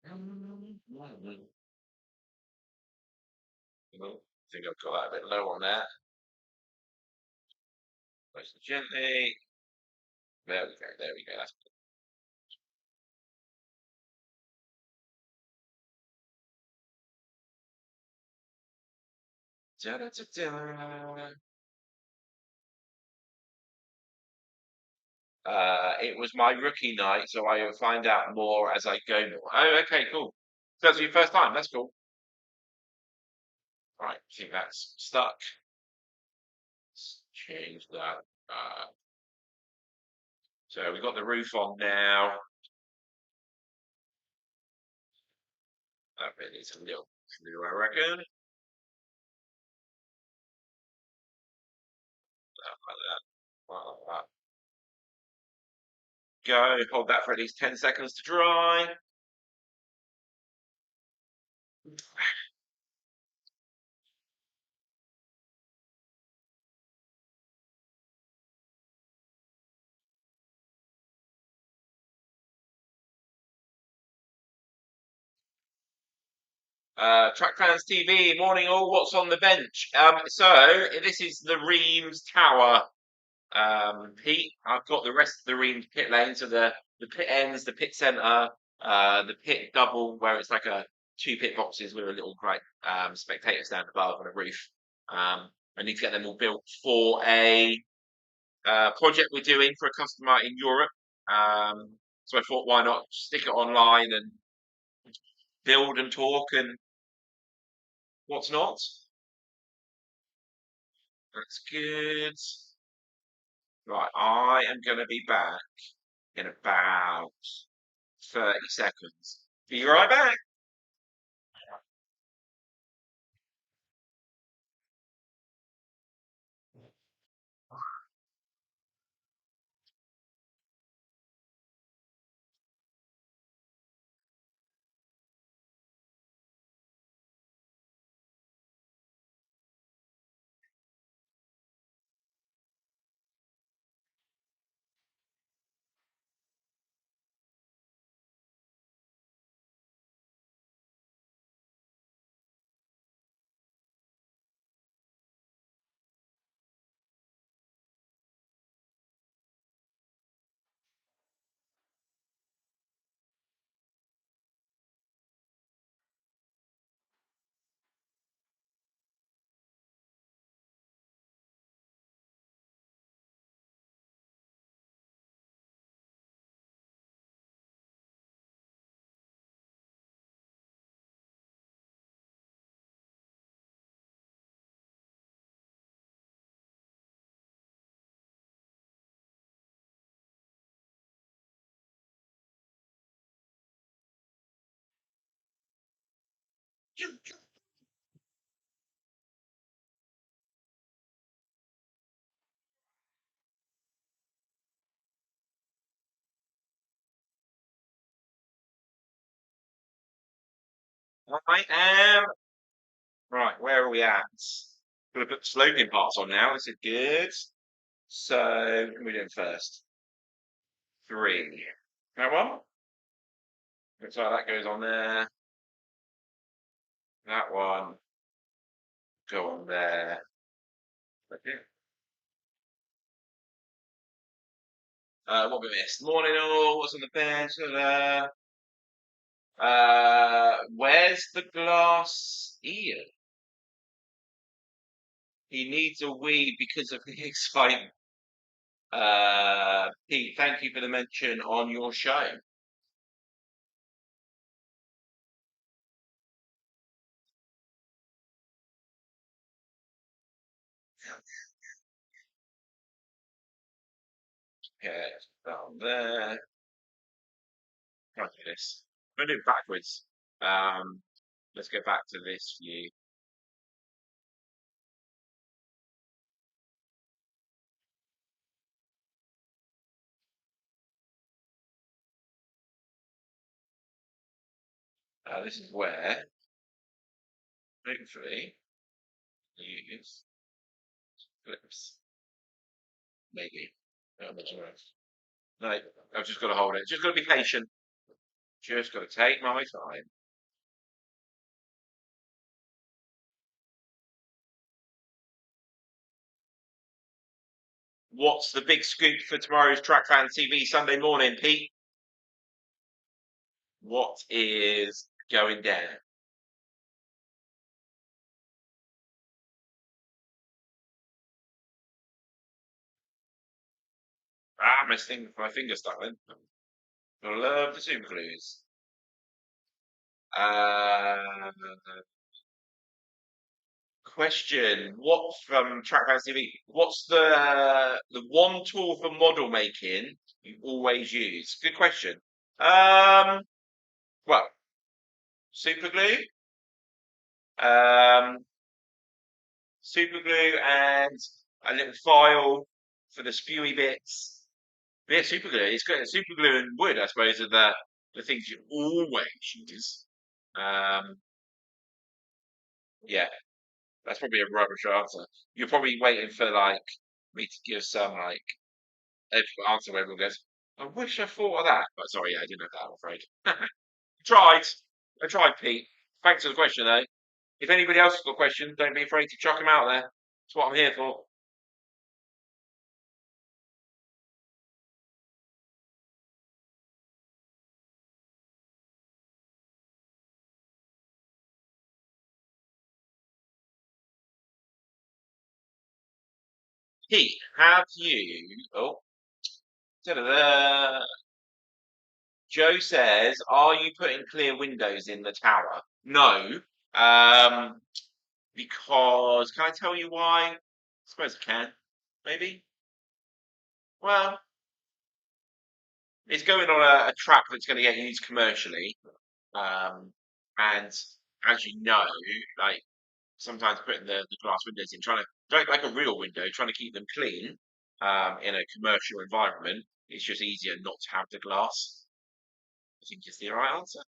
I think I've got that a bit low on there. Nice and gently. There we go. There we go. That's Da-da-da-da. It was my rookie night, so I will find out more as I go more. Oh, okay, cool. So that's your first time. That's cool. Right, I think that's stuck. Let's change that. So we've got the roof on now. That bit needs a little blue, I reckon. Like that. Like that. Go. Hold that for at least 10 seconds to dry. Track Fans TV, morning all. What's on the bench? So this is the Reims Tower. Pete, I've got the rest of the Reims pit lane, so the pit ends, the pit centre, the pit double, where it's like a two pit boxes with a little great spectator stand above and a roof. I need to get them all built for a project we're doing for a customer in Europe. So I thought, why not stick it online and build and talk and what's not. That's good. Right, I am going to be back in about 30 seconds. Be right back. I am. Right, where are we at? Gonna put the sloping parts on now. This is good. So, what are we doing first? Three. That one? Looks like that goes on there. That one. Go on there. Okay. What we missed? Morning all. What's on the bench? Where's the glass Ian? He needs a wee because of the excitement. Pete, thank you for the mention on your show. Okay, down there. Can't do this. I'm gonna do it backwards. Um, let's go back to this view. This is where, hopefully, use flips. Maybe. No, I've just got to hold it. Just got to be patient. Just got to take my time. What's the big scoop for tomorrow's Track Fan TV Sunday morning, Pete? What is going down? Ah, my finger stuck then. I love the super clues. Uh, Question: What from Track Fan TV? What's the one tool for model making you always use? Good question. Um, well, super glue. Um, super glue and a little file for the spewy bits. But yeah, super glue. It's good. Super glue and wood, I suppose, are the things you always use. Um, yeah, that's probably a rubbish answer. You're probably waiting for like me to give some like answer where everyone goes, I wish I thought of that. But sorry, yeah, I didn't have that, I'm afraid. Tried. I tried, Pete. Thanks for the question, though. If anybody else has got questions, don't be afraid to chuck them out there. That's what I'm here for. Pete, have you? Oh, da-da-da. Joe says, "Are you putting clear windows in the tower?" No, um, because can I tell you why? I suppose I can. Maybe. Well, it's going on a track that's going to get used commercially, and as you know, like sometimes putting the glass windows in, trying to like a real window, trying to keep them clean, in a commercial environment, it's just easier not to have the glass. I think is the right answer.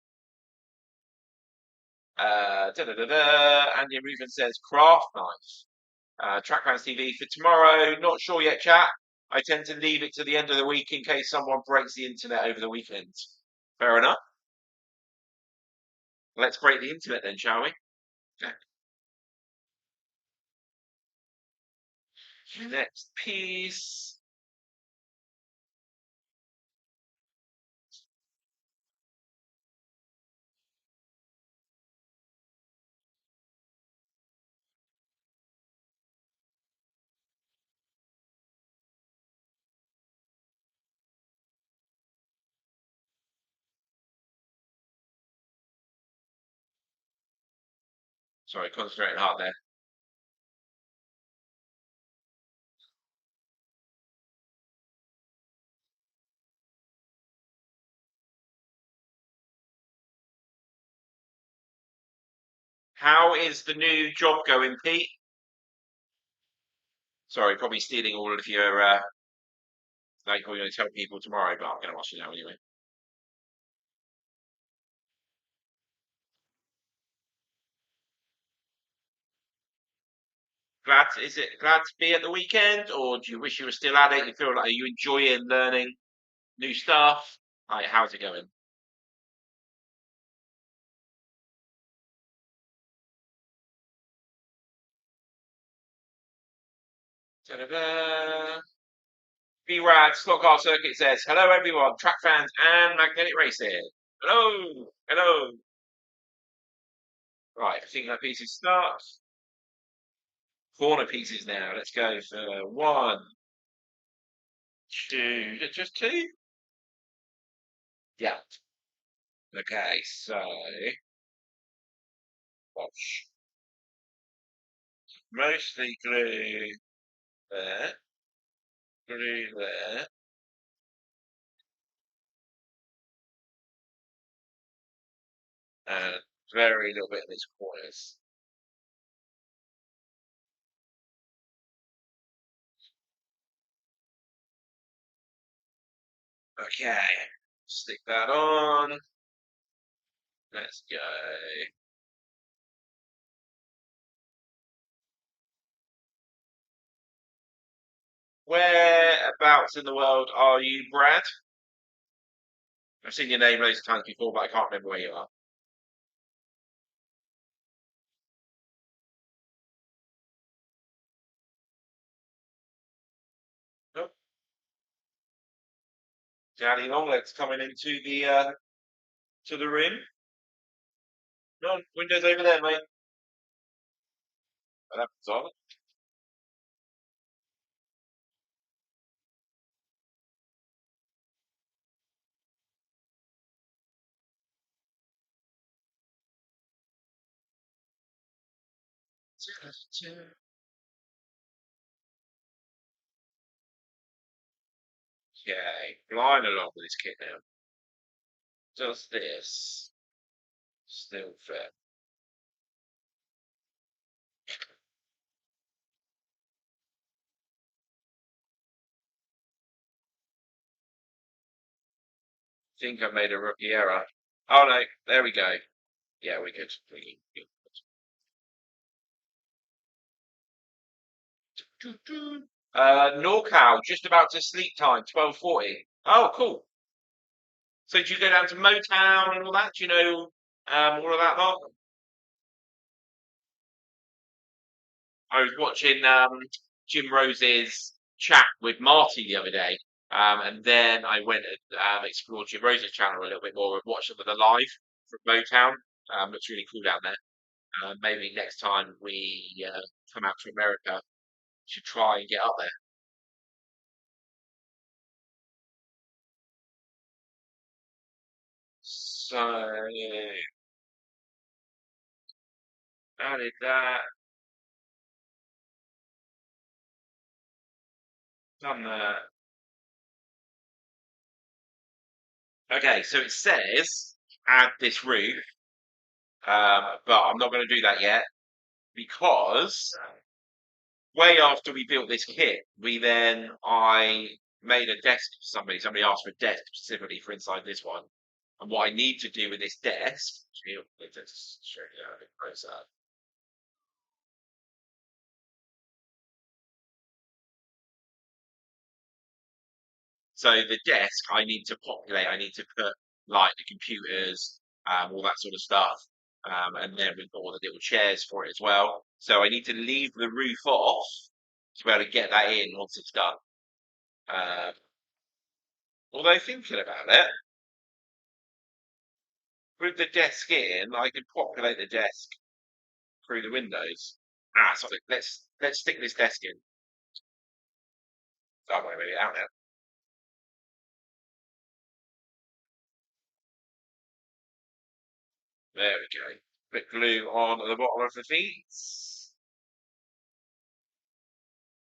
Andy Reuben says craft knife. Trackmans TV for tomorrow. Not sure yet, chat. I tend to leave it to the end of the week in case someone breaks the internet over the weekend. Fair enough. Let's break the internet then, shall we? Okay. Next piece. Sorry, concentrating hard there. How is the new job going, Pete? Sorry, probably stealing all of your like we're going to tell people tomorrow, but I'm going to ask you now anyway. Is it glad to be at the weekend, or do you wish you were still at it? You feel like are you enjoying learning new stuff? Like, how's it going? Ta-da-da. B-Rad Slot Circuit says, hello everyone, track fans and magnetic racing. Hello, hello. Right, I think that piece is start. Corner pieces now. Let's go for one, two, just two? Yeah. Okay, so watch. Mostly glue there, glue there, and very little bit in these corners. Okay, stick that on. Let's go. Whereabouts in the world are you, Brad? I've seen your name loads of times before, but I can't remember where you are. Danny Longlegs coming into the to the room. No, windows over there, mate. Oh, that was on. Okay, flying along with this kit now. Does this still fit? Think I've made a rookie error. Oh no, there we go. Yeah, we're good. We're good. NorCal, just about to sleep time, 12:40. Oh, cool. So do you go down to Motown and all that? Do you know all of that lot? I was watching Jim Rose's chat with Marty the other day, and then I went and explored Jim Rose's channel a little bit more and watched some of the live from Motown. Looks really cool down there. Maybe next time we come out to America, should try and get up there. So added that, done that. Okay, so it says add this roof, but I'm not going to do that yet because way after we built this kit, I made a desk for somebody. Somebody asked for a desk specifically for inside this one. And what I need to do with this desk, let's show you a bit closer. So the desk I need to populate. I need to put like the computers, all that sort of stuff. And then we've got all the little chairs for it as well. So I need to leave the roof off to be able to get that in once it's done. Uh, Although thinking about it, with the desk in, I can populate the desk through the windows. Sorry, let's stick this desk in. Oh, wait, wait, out now. There we go. Put glue on the bottom of the feet.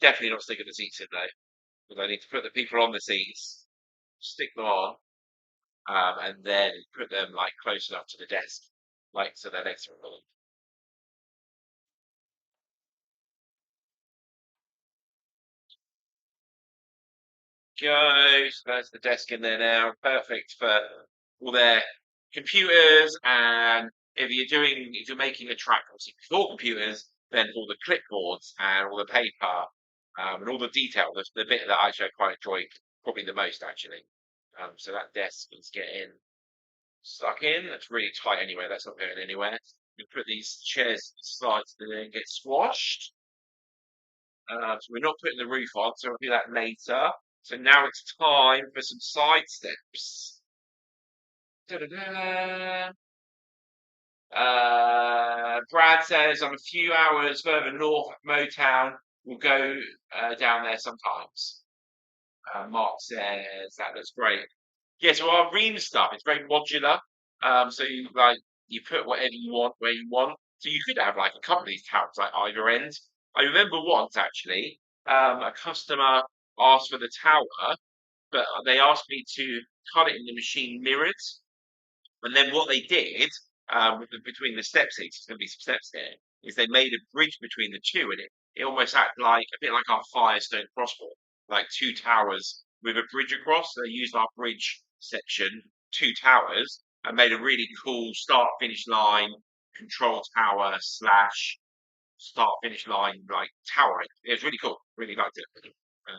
Definitely not sticking the seats in though, because I need to put the people on the seats, stick them on, and then put them like close enough to the desk, like so they're next to them. Go. So there's the desk in there now. Perfect for all their computers. And if you're making a track, obviously for computers, then all the clipboards and all the paper and all the detail, the bit that actually I quite enjoy probably the most actually. So that desk is getting stuck in. That's really tight anyway. That's not going anywhere. We put these chairs to the sides and then get squashed. So we're not putting the roof on, so we'll do that later. So now it's time for some side steps. Da-da-da. Brad says I'm a few hours further north of Motown. We'll go down there sometimes. Mark says that looks great. Yeah, so our Ream stuff is very modular. So you put whatever you want where you want. So you could have like a couple of these towers like either end. I remember once actually, a customer asked for the tower, but they asked me to cut it in the machine mirrored. And then what they did between the step seats, there's going to be some steps there, is they made a bridge between the two, and it almost acted like a bit like our Firestone crossbar, like two towers with a bridge across. So they used our bridge section, two towers, and made a really cool start finish line control tower slash start finish line like tower. It was really cool. Really liked it. I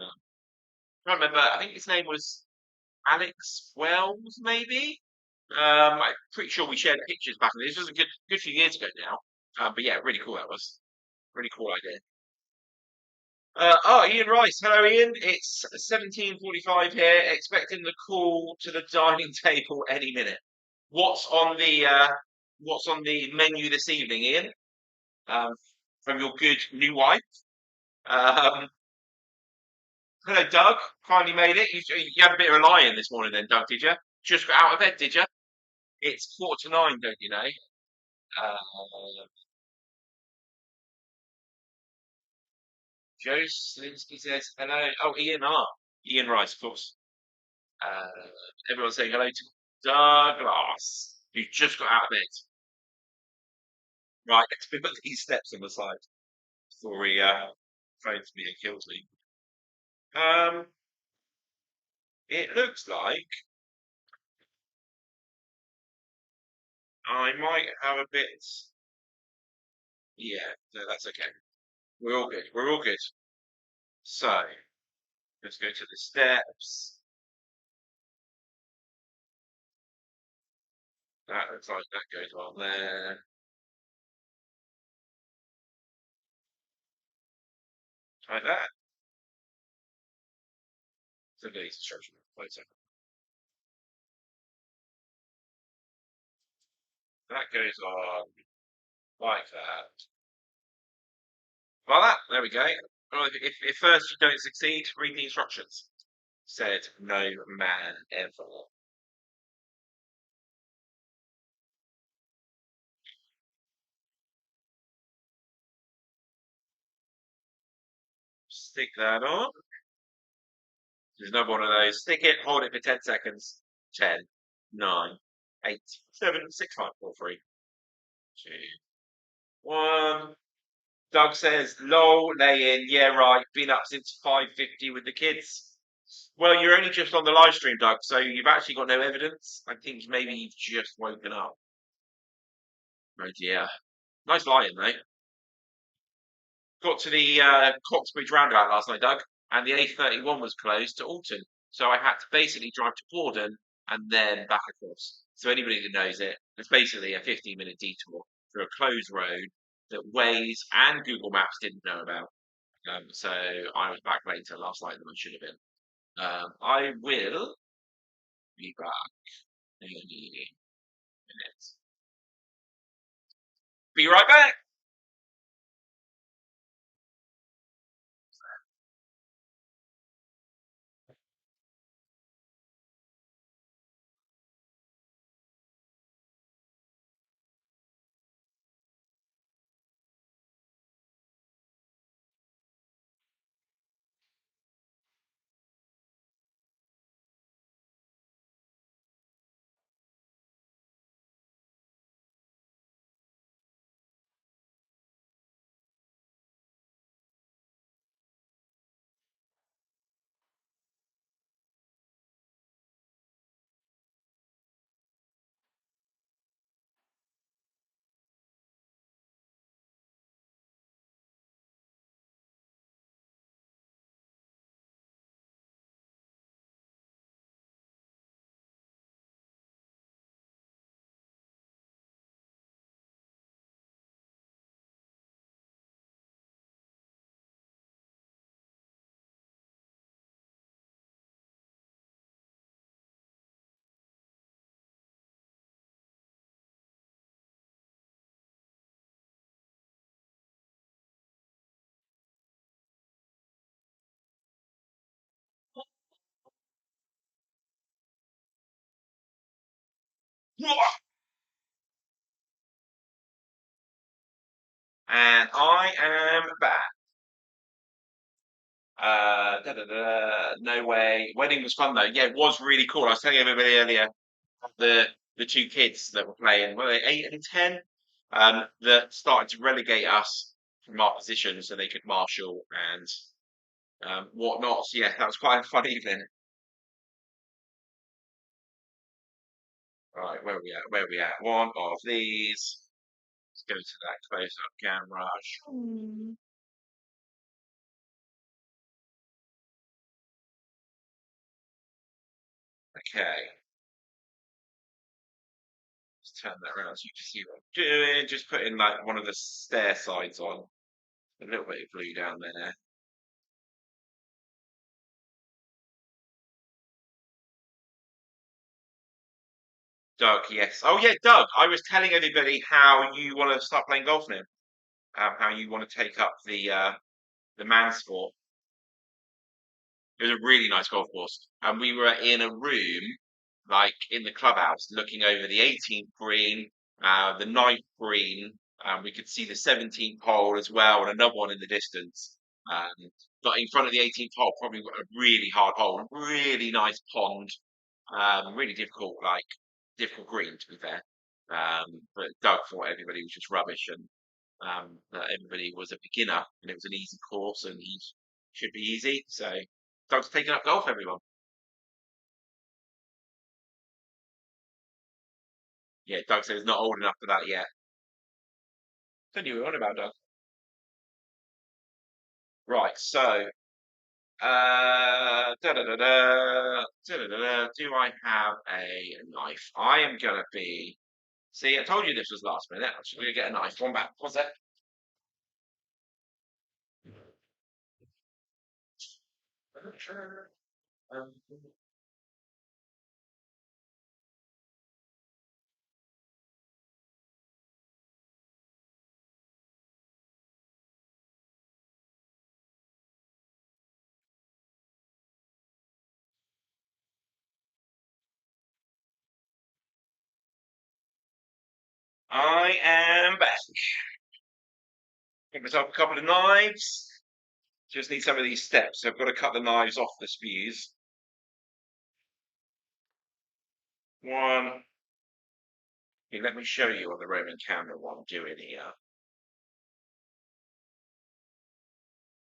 can't remember. I think his name was Alex Wells, maybe. I'm pretty sure we shared pictures back in this. Was a good few years ago now. But yeah, really cool that was. Really cool idea. Ian Rice. Hello, Ian. It's 17:45 here. Expecting the call to the dining table any minute. What's on the What's on the menu this evening, Ian? Um, from your good new wife. Um, Hello, Doug. Finally made it. You had a bit of a lie-in this morning, then, Doug? Did you? Just got out of bed, did you? It's 8:45, don't you know? Uh, Joe Slinsky says hello. Oh, Ian R. Ian Rice, of course. Uh, Everyone's saying hello to Douglas, who just got out of bed. Right, let's put these steps on the side before he phones me and kills me. Um, it looks like I might have a bit. Yeah, no, that's okay. We're all good. We're all good. So let's go to the steps. That looks like that goes on there, like that. So these instruction photo. That goes on like that. Like that. There we go. Well, if first you don't succeed, read the instructions. Said no man ever. Stick that on. There's another one of those. Stick it, hold it for 10 seconds. 10, 9, 8, 7, 6, 5, 4, 3, 2, 1. Doug says, lol, lay in. Yeah, right. Been up since 5:50 with the kids. Well, you're only just on the live stream, Doug, so you've actually got no evidence. I think maybe you've just woken up. Oh dear. Nice lying, mate. Got to the Coxbridge roundabout last night, Doug, and the A31 was closed to Alton. So I had to basically drive to Borden and then back across. So anybody that knows it, it's basically a 15-minute detour through a closed road that Waze and Google Maps didn't know about. So I was back later last night than I should have been. I will be back in a minute. Be right back. And I am back. Da, da, da, no way. Wedding was fun though. Yeah, it was really cool. I was telling everybody earlier the two kids that were playing, were they 8 and 10? That started to relegate us from our position so they could marshal and whatnot. So yeah, that was quite a fun evening. Right, where are we at? Where are we at? One of these. Let's go to that close-up camera. Okay, let's turn that around so you can see what I'm doing. Just putting like one of the stair sides on. A little bit of glue down there. Doug, yes. Oh yeah, Doug. I was telling everybody how you want to start playing golf now. How you want to take up the man sport. It was a really nice golf course, and we were in a room, like in the clubhouse, looking over the 18th green, the ninth green. We could see the 17th hole as well, and another one in the distance. Um, but in front of the 18th hole, probably a really hard hole, really nice pond, really difficult, like difficult green to be fair. But Doug thought everybody was just rubbish, and that everybody was a beginner, and it was an easy course, and he should be easy. So Doug's taking up golf, everyone. Yeah, Doug says not old enough for that yet. Don't you on about Doug? Right, so da da da da da da da. Do I have a knife? I am gonna be. See, I told you this was last minute. I'm just gonna get a knife. One back. What's that? Um, I am back. Got myself a couple of knives. Just need some of these steps. So I've got to cut the knives off the spews. One. Here, let me show you on the Roman camera what I'm doing here.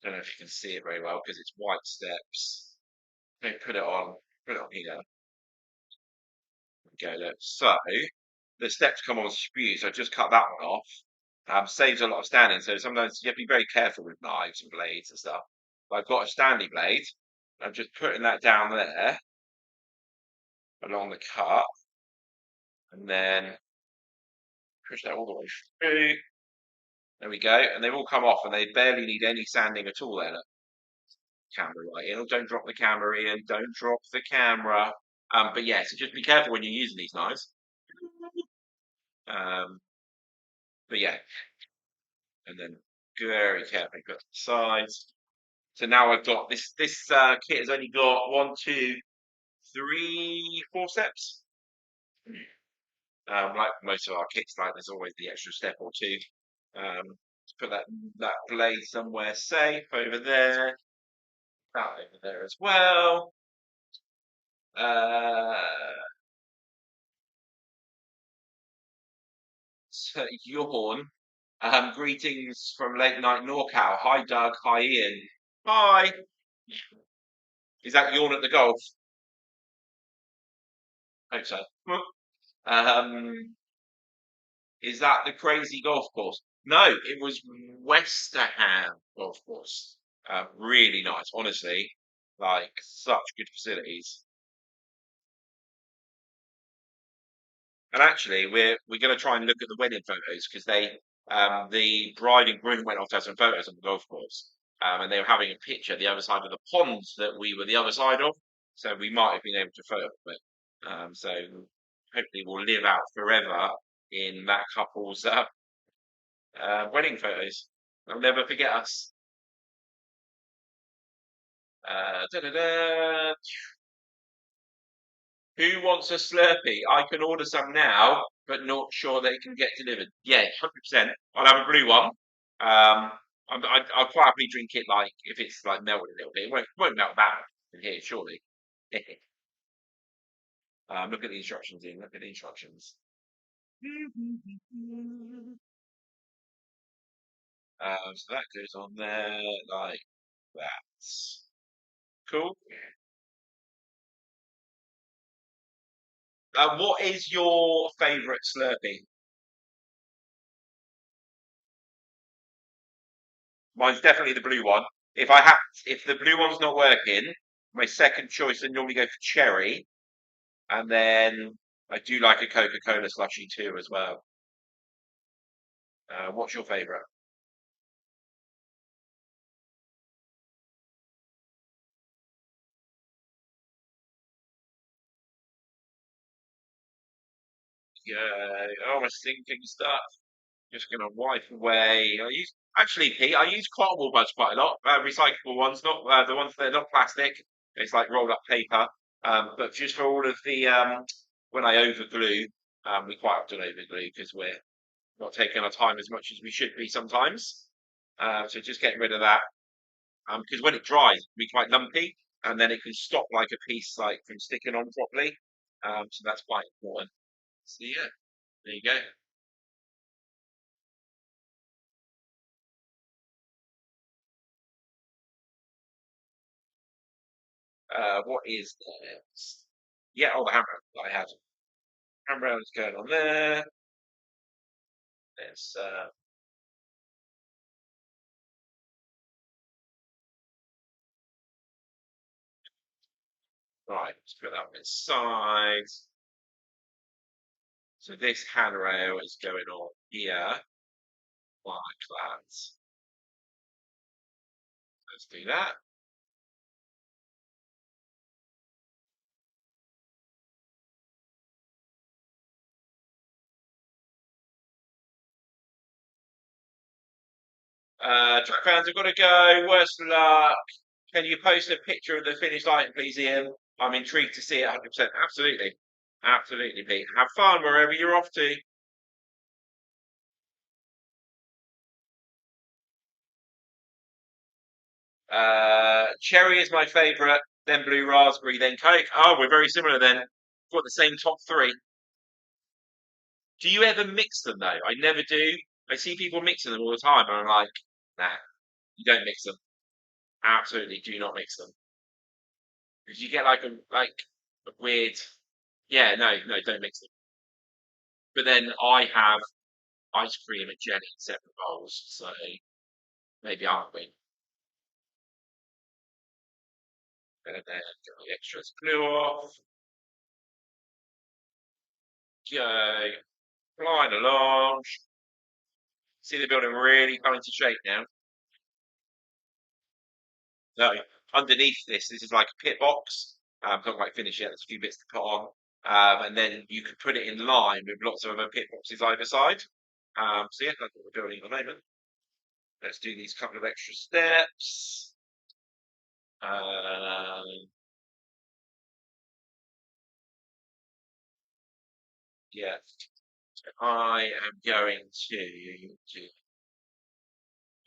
Don't know if you can see it very well because it's white steps. Let me put it on here. Go look. So the steps come on spews. I just cut that one off. Saves a lot of standing. So sometimes you have to be very careful with knives and blades and stuff. But I've got a standing blade. I'm just putting that down there along the cut, and then push that all the way through. There we go. And they've all come off, and they barely need any sanding at all. There, look. Camera right in. Oh, don't drop the camera in. Don't drop the camera. But yeah, so just be careful when you're using these knives. Um, but yeah, and then very carefully put to the sides. So now I've got this. This kit has only got one, two, three, four steps. Like most of our kits, like there's always the extra step or two. Put that blade somewhere safe over there. That over there as well. Uh, so yawn. Greetings from late night NorCal. Hi Doug. Hi Ian. Hi. Is that yawn at the golf? Hope so. Um, is that the crazy golf course? No, it was Westerham Golf Course. Really nice, honestly. Like such good facilities. And actually, we're going to try and look at the wedding photos because the bride and groom went off to have some photos on the golf course, and they were having a picture the other side of the ponds that we were the other side of, so we might have been able to photo it. So hopefully, we'll live out forever in that couple's wedding photos. They'll never forget us. Da-da-da. Who wants a Slurpee? I can order some now, but not sure they can get delivered. Yeah, 100%. I'll have a blue one. I'll quite happily drink it like if it's like melted a little bit. It won't melt that much in here, surely. Look at the instructions, Ian. Look at the instructions. So that goes on there like that. Cool. What is your favourite Slurpee? Mine's definitely the blue one. If the blue one's not working, my second choice I normally go for cherry, and then I do like a Coca-Cola slushy too as well. What's your favourite? go. Oh, my sinking stuff. Just gonna wipe away. Pete. I use cotton wool buds quite a lot. Recyclable ones, not the ones that are not plastic. It's like rolled up paper. But just for all of the when I overglue, we quite often overglue because we're not taking our time as much as we should be sometimes. So just getting rid of that. Because when it dries, it can be quite lumpy, and then it can stop like a piece like from sticking on properly. So that's quite important. So yeah, there you go. What is next? Yeah, oh, the hammer that I had. Hammer is going on there. Let's right, let's put that on its side. So this handrail is going on here, like that. Let's do that. Track fans have got to go. Worst of luck. Can you post a picture of the finished item, please, Ian? I'm intrigued to see it 100%. Absolutely. Absolutely, Pete. Have fun wherever you're off to. Cherry is my favourite, then blue raspberry, then Coke. Oh, we're very similar then. Got the same top three. Do you ever mix them though? I never do. I see people mixing them all the time, and I'm like, nah, you don't mix them. Absolutely, do not mix them because you get like a weird. Yeah, no, don't mix them. But then I have ice cream and jelly in separate bowls, so maybe aren't we? And then get the extras glue off. Go flying along. See the building really coming to shape now. No, underneath this is like a pit box. Not quite finished yet. There's a few bits to put on, and then you could put it in line with lots of other pit boxes either side. So yeah, that's what we're doing at the moment. Let's do these couple of extra steps. Um, yeah, so I am going to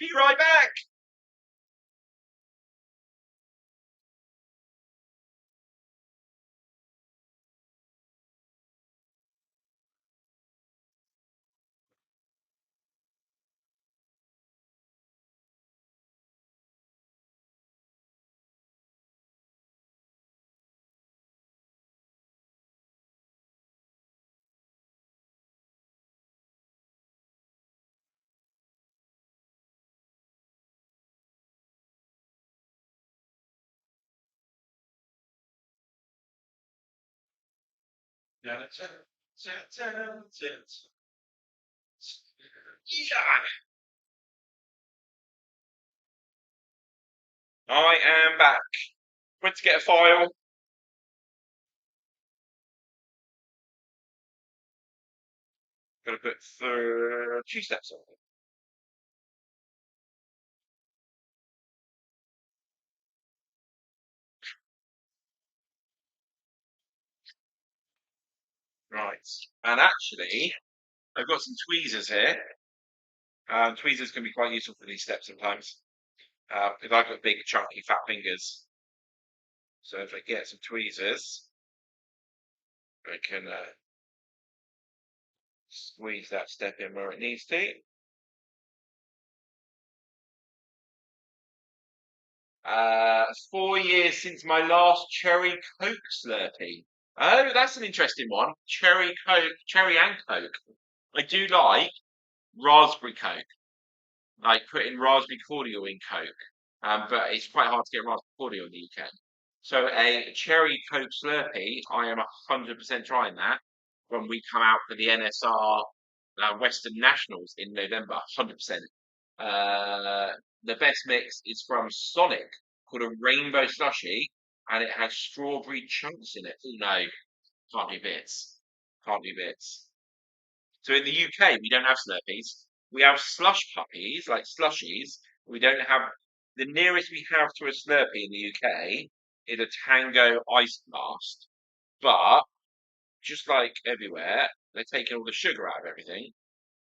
be right back. Yeah, I am back. Went to get a file. Got to put two steps on. Right. And actually, I've got some tweezers here. Tweezers can be quite useful for these steps sometimes. Because I've got big, chunky, fat fingers. So if I get some tweezers, I can squeeze that step in where it needs to. 4 years since my last cherry Coke Slurpee. Oh, that's an interesting one. Cherry Coke, cherry and Coke. I do like raspberry Coke, like putting raspberry cordial in Coke. But it's quite hard to get raspberry cordial in the UK. So a cherry Coke Slurpee, I am 100% trying that when we come out for the NSR Western Nationals in November. 100%. The best mix is from Sonic called a Rainbow Slushy, and it has strawberry chunks in it. Oh no, can't do bits. Can't do bits. So in the UK, we don't have Slurpees. We have slush puppies, like slushies. We don't have the nearest we have to a Slurpee in the UK is a Tango Ice Blast. But just like everywhere, they're taking all the sugar out of everything,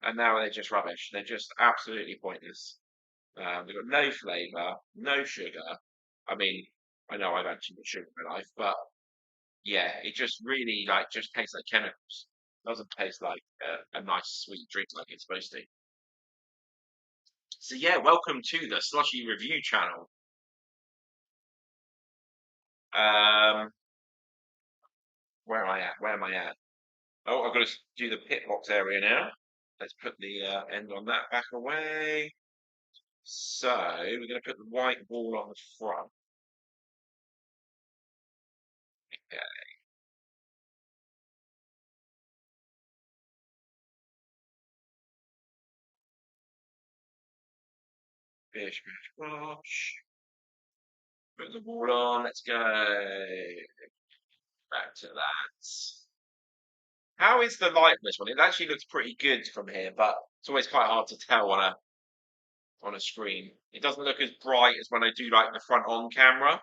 and now they're just rubbish. They're just absolutely pointless. They've got no flavour, no sugar. I mean, I know I've had too much sugar in my life, but yeah, it just really like just tastes like chemicals. Doesn't taste like a nice sweet drink like it's supposed to. So yeah, welcome to the Slushy Review channel. Um, where am I at? Where am I at? Oh, I've got to do the pit box area now. Let's put the end on that back away. So we're going to put the white ball on the front. Yeah, bish, bish, bosh. Put the ball on. Let's go back to that. How is the light on this one? It actually looks pretty good from here, but it's always quite hard to tell on a screen. It doesn't look as bright as when I do like the front on camera.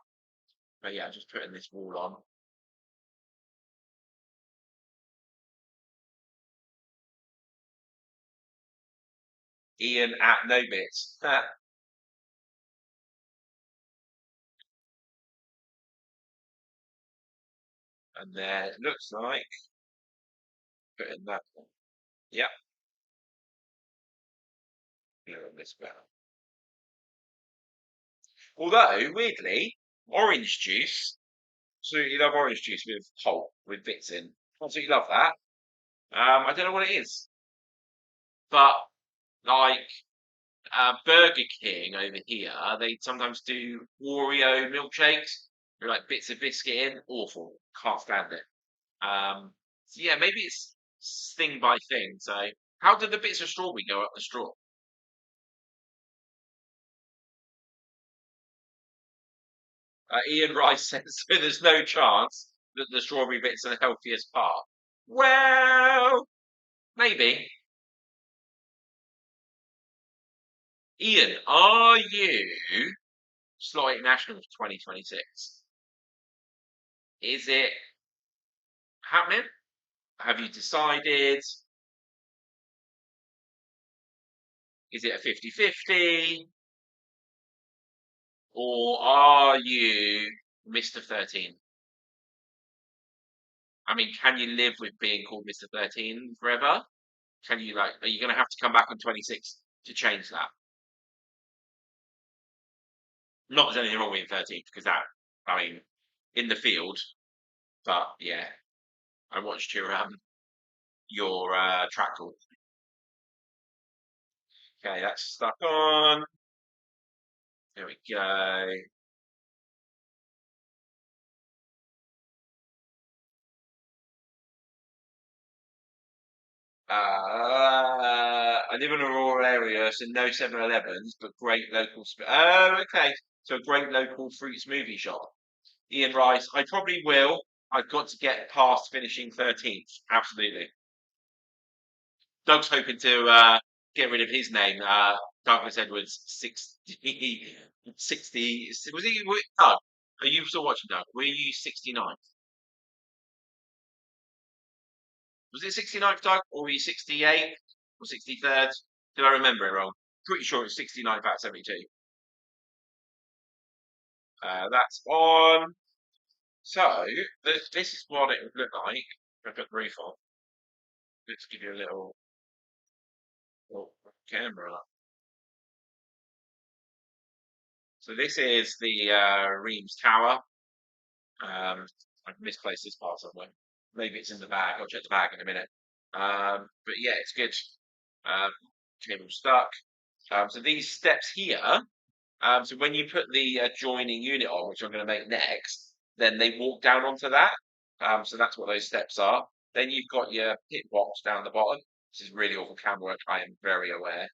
But yeah, just putting this wall on. Ian at no bits. And there it looks like putting that one. Yep, glue on this bell. Although, weirdly, orange juice, absolutely love orange juice with pulp, with bits in. Absolutely love that. I don't know what it is, but like Burger King over here, they sometimes do Oreo milkshakes with like bits of biscuit in. Awful. Can't stand it. So yeah, maybe it's thing by thing. So how did the bits of strawberry go up the straw? Ian Rice says so. There's no chance that the strawberry bits are the healthiest part. Well, maybe. Ian, are you slotting nationals 2026? Is it happening? Have you decided? Is it a 50-50? Or are you Mr. 13? I mean, can you live with being called Mr. 13 forever? Can you like, are you going to have to come back on 26 to change that? Not there's anything wrong with 13 because that, I mean, in the field, but yeah, I watched your track talk. Okay, that's stuck on. There we go. I live in a rural area, so no 7-Elevens, but great local. Oh, okay. So a great local fruit smoothie shop. Ian Rice, I probably will. I've got to get past finishing 13th. Absolutely. Doug's hoping to get rid of his name. Douglas Edwards, 60, 60. Was he, Doug, are you still watching, Doug? Were you 69? Was it 69th, Doug? Or were you 68th or 63rd? Did I remember it wrong? Pretty sure it's 69th out of 72. That's on. So, this is what it would look like if I put the roof on. Let's give you a little camera. So this is the Reams Tower. I've misplaced this part somewhere. Maybe it's in the bag. I'll check the bag in a minute. But yeah, it's good. Cable stuck. So these steps here. So when you put the joining unit on, which I'm going to make next, then they walk down onto that. So that's what those steps are. Then you've got your pit box down the bottom. This is really awful camera work. I am very aware.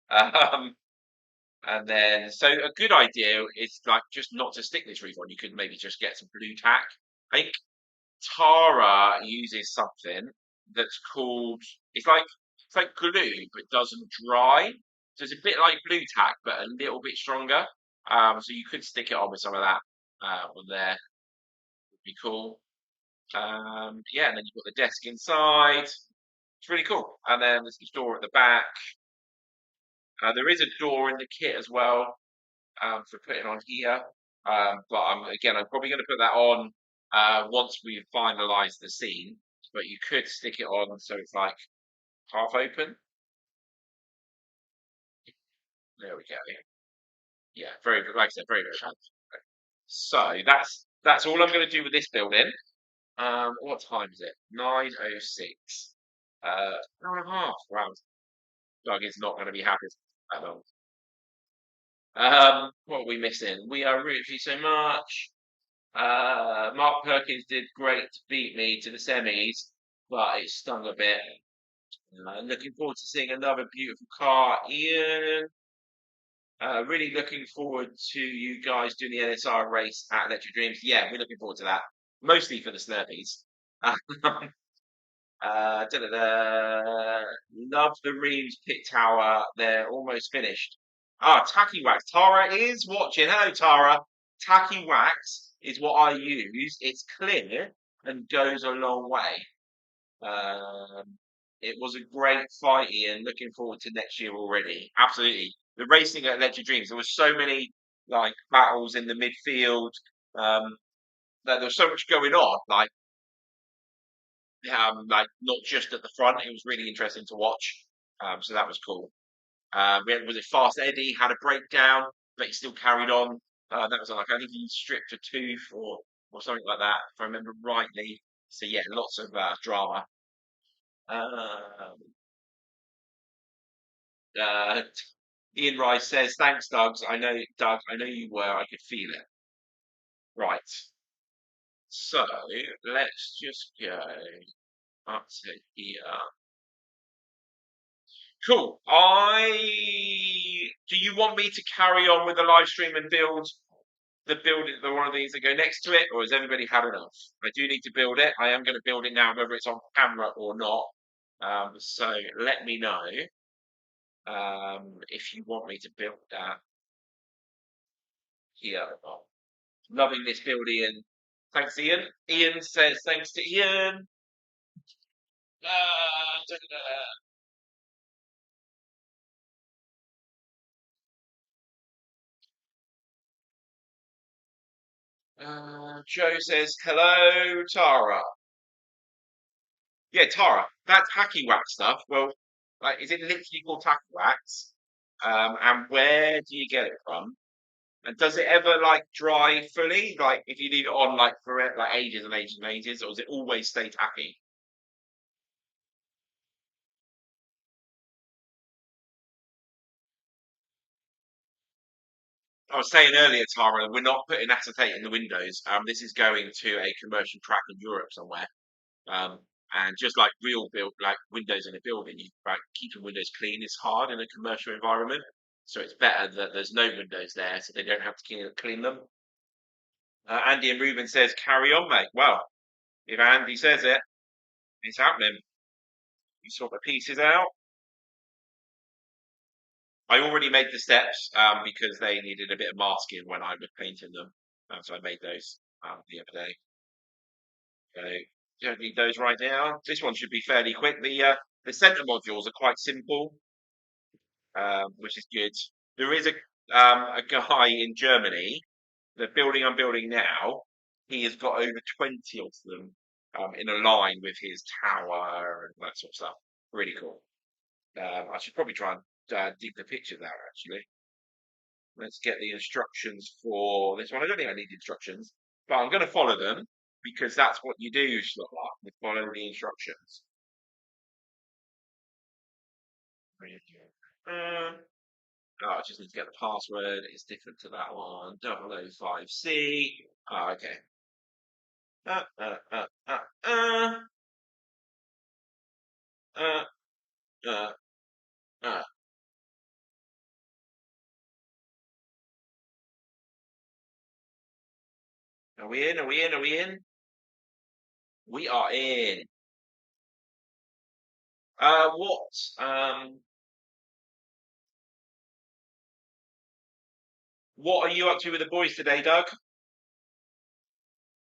Um, and then, so a good idea is like just not to stick this roof on. You could maybe just get some blue tack. I think Tara uses something that's called, it's like it's like glue, but doesn't dry. So it's a bit like blue tack, but a little bit stronger. So you could stick it on with some of that on there. Would be cool. Yeah, and then you've got the desk inside. It's really cool. And then there's the door at the back. There is a door in the kit as well for putting on here. But I'm probably going to put that on once we've finalised the scene. But you could stick it on so it's like half open. There we go. Yeah, very good. Like I said, very very handy. So that's all I'm going to do with this building. What time is it? 9:06. Hour and a half. Wow, Doug is not going to be happy with that long. What are we missing? We are rooting so much. Mark Perkins did great to beat me to the semis, but it stung a bit. Looking forward to seeing another beautiful car, Ian. Really looking forward to you guys doing the NSR race at Electric Dreams. Yeah, we're looking forward to that. Mostly for the Slurpees. Da-da-da. Love the Reams Pit Tower. They're almost finished. Ah, Tacky Wax. Tara is watching. Hello, Tara. Tacky Wax is what I use. It's clear and goes a long way. Um, it was a great fight, Ian. Looking forward to next year already. Absolutely. The racing at Electric Dreams. There was so many like battles in the midfield. Um, there was so much going on. Like not just at the front. It was really interesting to watch. So that was cool. Was it Fast Eddie had a breakdown, but he still carried on. That was like I think he stripped a tooth or something like that, if I remember rightly. So yeah, lots of drama. Um, uh, Ian Rice says, "Thanks, Doug. Doug. I know you were. I could feel it." Right. So let's just go up to here. Cool. Do you want me to carry on with the live stream and build the one of these that go next to it, or has everybody had enough? I do need to build it. I am going to build it now, whether it's on camera or not. So let me know if you want me to build that here or not. Loving this build, Ian. Thanks, Ian. Ian says thanks to Ian. Da, da, Joe says hello, Tara. Yeah, Tara, that tacky wax stuff. Well, like, is it literally called tacky wax? And where do you get it from? And does it ever like dry fully? Like, if you leave it on like for like ages and ages and ages, or does it always stay tacky? I was saying earlier, Tara, we're not putting acetate in the windows. This is going to a commercial track in Europe somewhere. Um, and just like real build, like windows in a building, like keeping windows clean is hard in a commercial environment. So it's better that there's no windows there, so they don't have to clean them. Andy and Ruben says, "Carry on, mate." Well, if Andy says it, it's happening. You sort the pieces out. I already made the steps because they needed a bit of masking when I was painting them, so I made those the other day. So don't need those right now. This one should be fairly quick. The center modules are quite simple, which is good. There is a guy in Germany. The building I'm building now, he has got over 20 of them in a line with his tower and that sort of stuff. Really cool. I should probably try and dig the pictures out actually. Let's get the instructions for this one. I don't think I need instructions, but I'm going to follow them because that's what you do, Schlotler, you follow the instructions. Oh, I just need to get the password. It's different to that one. 005C. Oh, okay. Uh, uh, uh, uh, uh, uh, uh, uh. Are we in? Are we in? Are we in? We are in. Um, what are you up to with the boys today, Doug?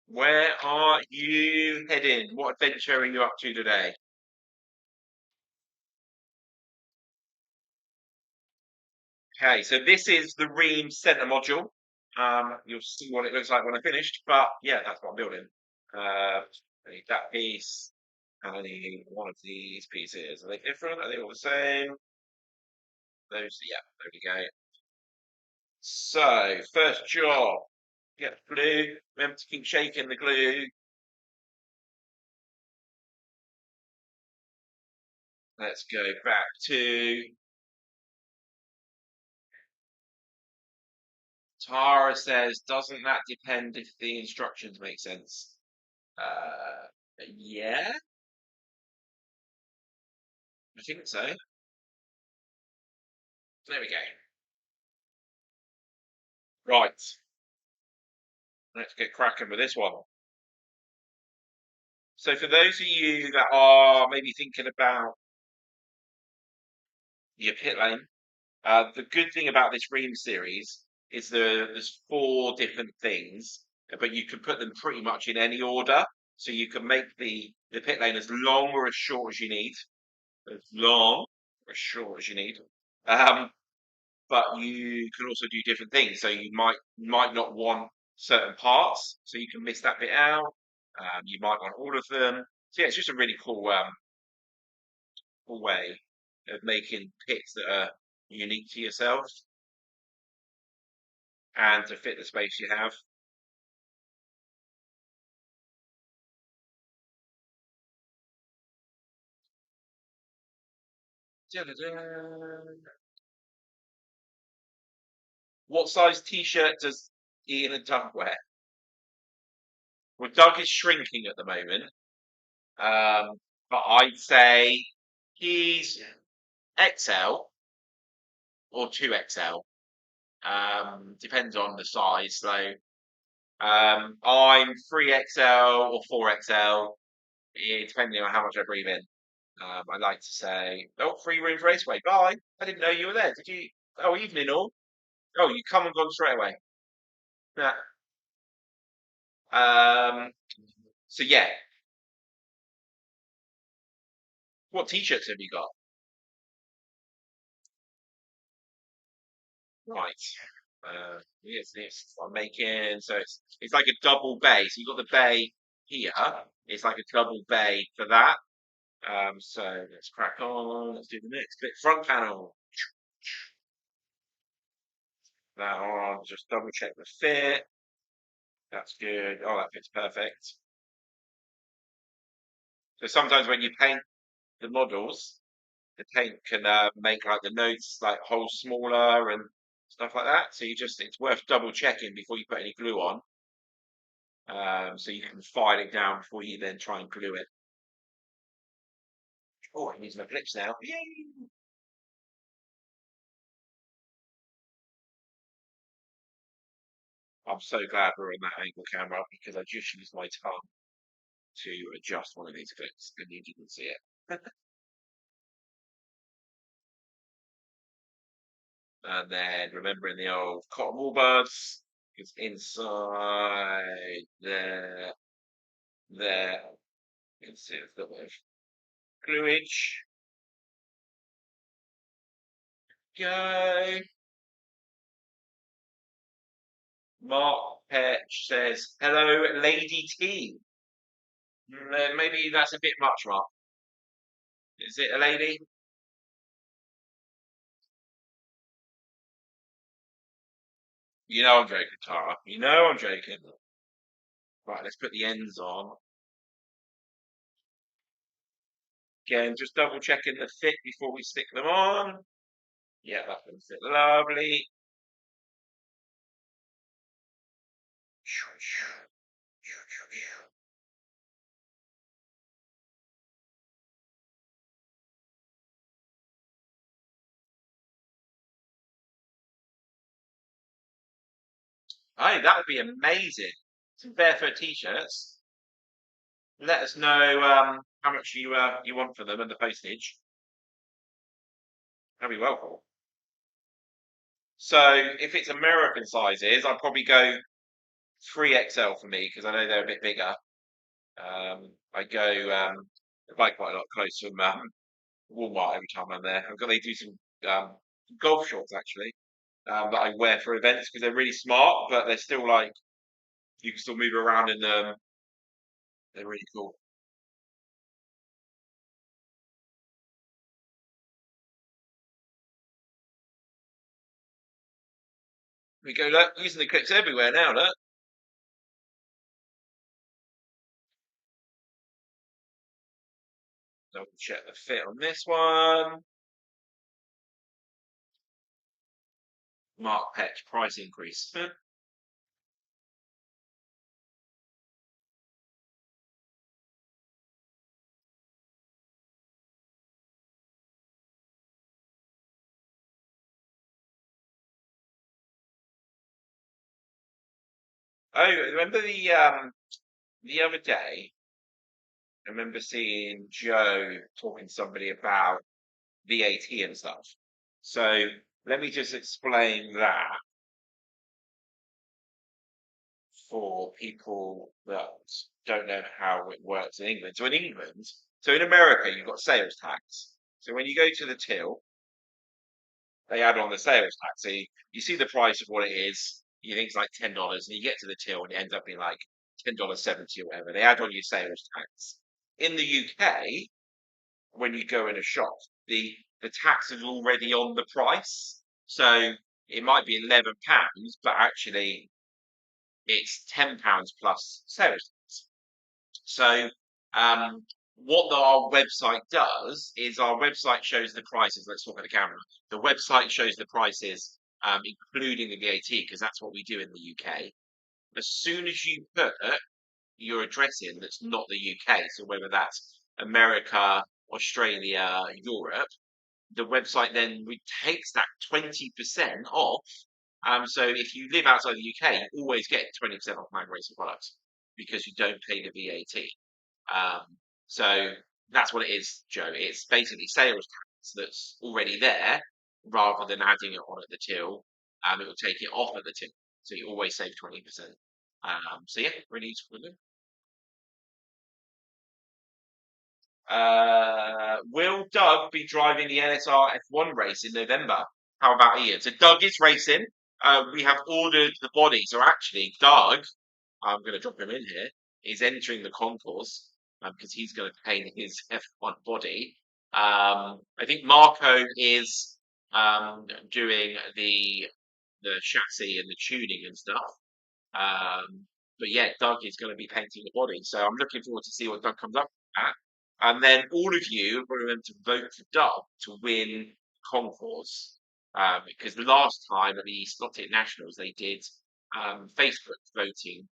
Where are you heading? What adventure are you up to today? Okay, so this is the Ream Center module. You'll see what it looks like when I finished, but yeah, that's what I'm building. I need that piece, and I need one of these pieces. Are they different? Are they all the same? Those, yeah, there we go. So, first job, get the glue. Remember to keep shaking the glue. Let's go back to Tara says, doesn't that depend if the instructions make sense? Uh, yeah, I think so. There we go. Right, let's get cracking with this one. So, for those of you that are maybe thinking about your pit lane, the good thing about this Ream series is there's four different things, but you can put them pretty much in any order. So you can make the pit lane as long or as short as you need, as long or as short as you need. Um, but you can also do different things. So you might not want certain parts, so you can miss that bit out. You might want all of them. So yeah, it's just a really cool way of making pits that are unique to yourself and to fit the space you have. Da-da-da. What size t-shirt does Ian and Doug wear? Well, Doug is shrinking at the moment, but I'd say he's XL or 2XL. Depends on the size. So I'm 3XL or 4XL, depending on how much I breathe in. I like to say, oh, free room for Raceway. Bye. I didn't know you were there. Did you? Oh, evening all. Oh, you come and gone straight away. Nah. So yeah, what t-shirts have you got? Right. Yes, this I'm making. So it's like a double bay. So you've got the bay here. It's like a double bay for that. So let's crack on. Let's do the next bit. Front panel. That on. Just double check the fit. That's good. Oh, that fits perfect. So sometimes when you paint the models, the paint can make like the notes like holes smaller and stuff like that. So it's worth double checking before you put any glue on. So you can file it down before you then try and glue it. Oh, I'm using my clips now. Yay! I'm so glad we're on that angle camera because I just used my tongue to adjust one of these clips and you didn't see it. And then remembering the old cotton wool buds, it's inside there. You can see a little bit of gluage. Go. Mark Petch says, hello, Lady T. Maybe that's a bit much, Mark. Is it a lady? You know I'm joking, Tara. You know I'm joking. Right, let's put the ends on. Again, just double checking the fit before we stick them on. Yeah, that's going to fit lovely. Hey, that would be amazing. Some barefoot t-shirts. Let us know how much you want for them and the postage. That'd be well cool. So if it's American sizes, I'd probably go 3XL for me because I know they're a bit bigger. I go I buy quite a lot of clothes from Walmart every time I'm there. They do some golf shorts actually that I wear for events because they're really smart, but they're still like you can still move around in them. They're really cool. We go look using the clips everywhere now. Look, double check the fit on this one. Mark Petch price increase. Oh, remember the other day? I remember seeing Joe talking to somebody about VAT and stuff. So let me just explain that for people that don't know how it works in England. So in America, you've got sales tax. So when you go to the till, they add on the sales tax. So you see the price of what it is. You think it's like $10, and you get to the till, and it ends up being like $10.70 or whatever. They add on your sales tax. In the UK, when you go in a shop, the tax is already on the price. So it might be £11, but actually it's £10 plus sales tax. So what our website does is our website shows the prices. Let's look at the camera. The website shows the prices, including the VAT, because that's what we do in the UK. As soon as you put your address in that's not the UK, so whether that's America, Australia, Europe, the website then takes that 20% off. So if you live outside the UK, you always get 20% off Mag Racing products because you don't pay the VAT. Um, so that's what it is, Joe. It's basically sales tax that's already there rather than adding it on at the till. It will take it off at the till. So you always save 20%. So yeah, really useful. Will Doug be driving the NSR F1 race in November? How about Ian? So Doug is racing. We have ordered the body. So actually, Doug, I'm going to drop him in here, is entering the concourse because he's going to paint his F1 body. I think Marco is doing the chassis and the tuning and stuff. But yeah, Doug is going to be painting the body. So I'm looking forward to see what Doug comes up with. And then all of you are going to vote for Doug to win concourse. Because the last time at the Scottish Nationals, they did Facebook voting.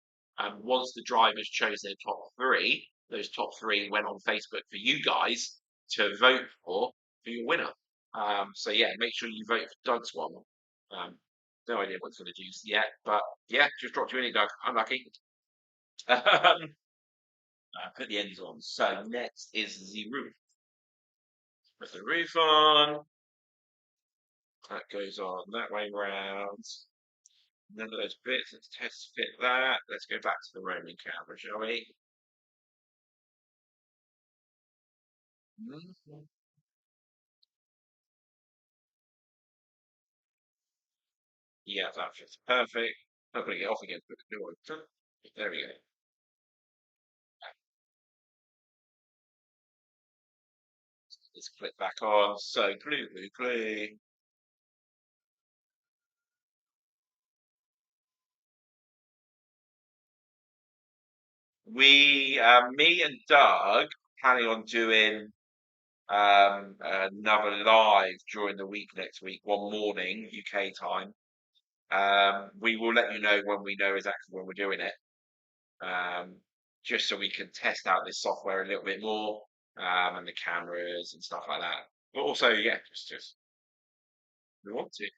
Once the drivers chose their top three, those top three went on Facebook for you guys to vote for your winner. So yeah, make sure you vote for Doug's one. No idea what it's going to do yet, but yeah, just dropped you in it, Doug. Unlucky. Put the ends on. So next is the roof. Put the roof on. That goes on that way round. None of those bits. Let's test fit that. Let's go back to the Roman camera, shall we? Mhm. Yeah, that fits perfect. I'm going to get off again. Put the new one. There we go. Let's click back on. So glue, glue, glue. Me and Doug, planning on doing another live during the week next week, one morning UK time. We will let you know when we know exactly when we're doing it, um, just so we can test out this software a little bit more, and the cameras and stuff like that. But also, yeah, just we want to.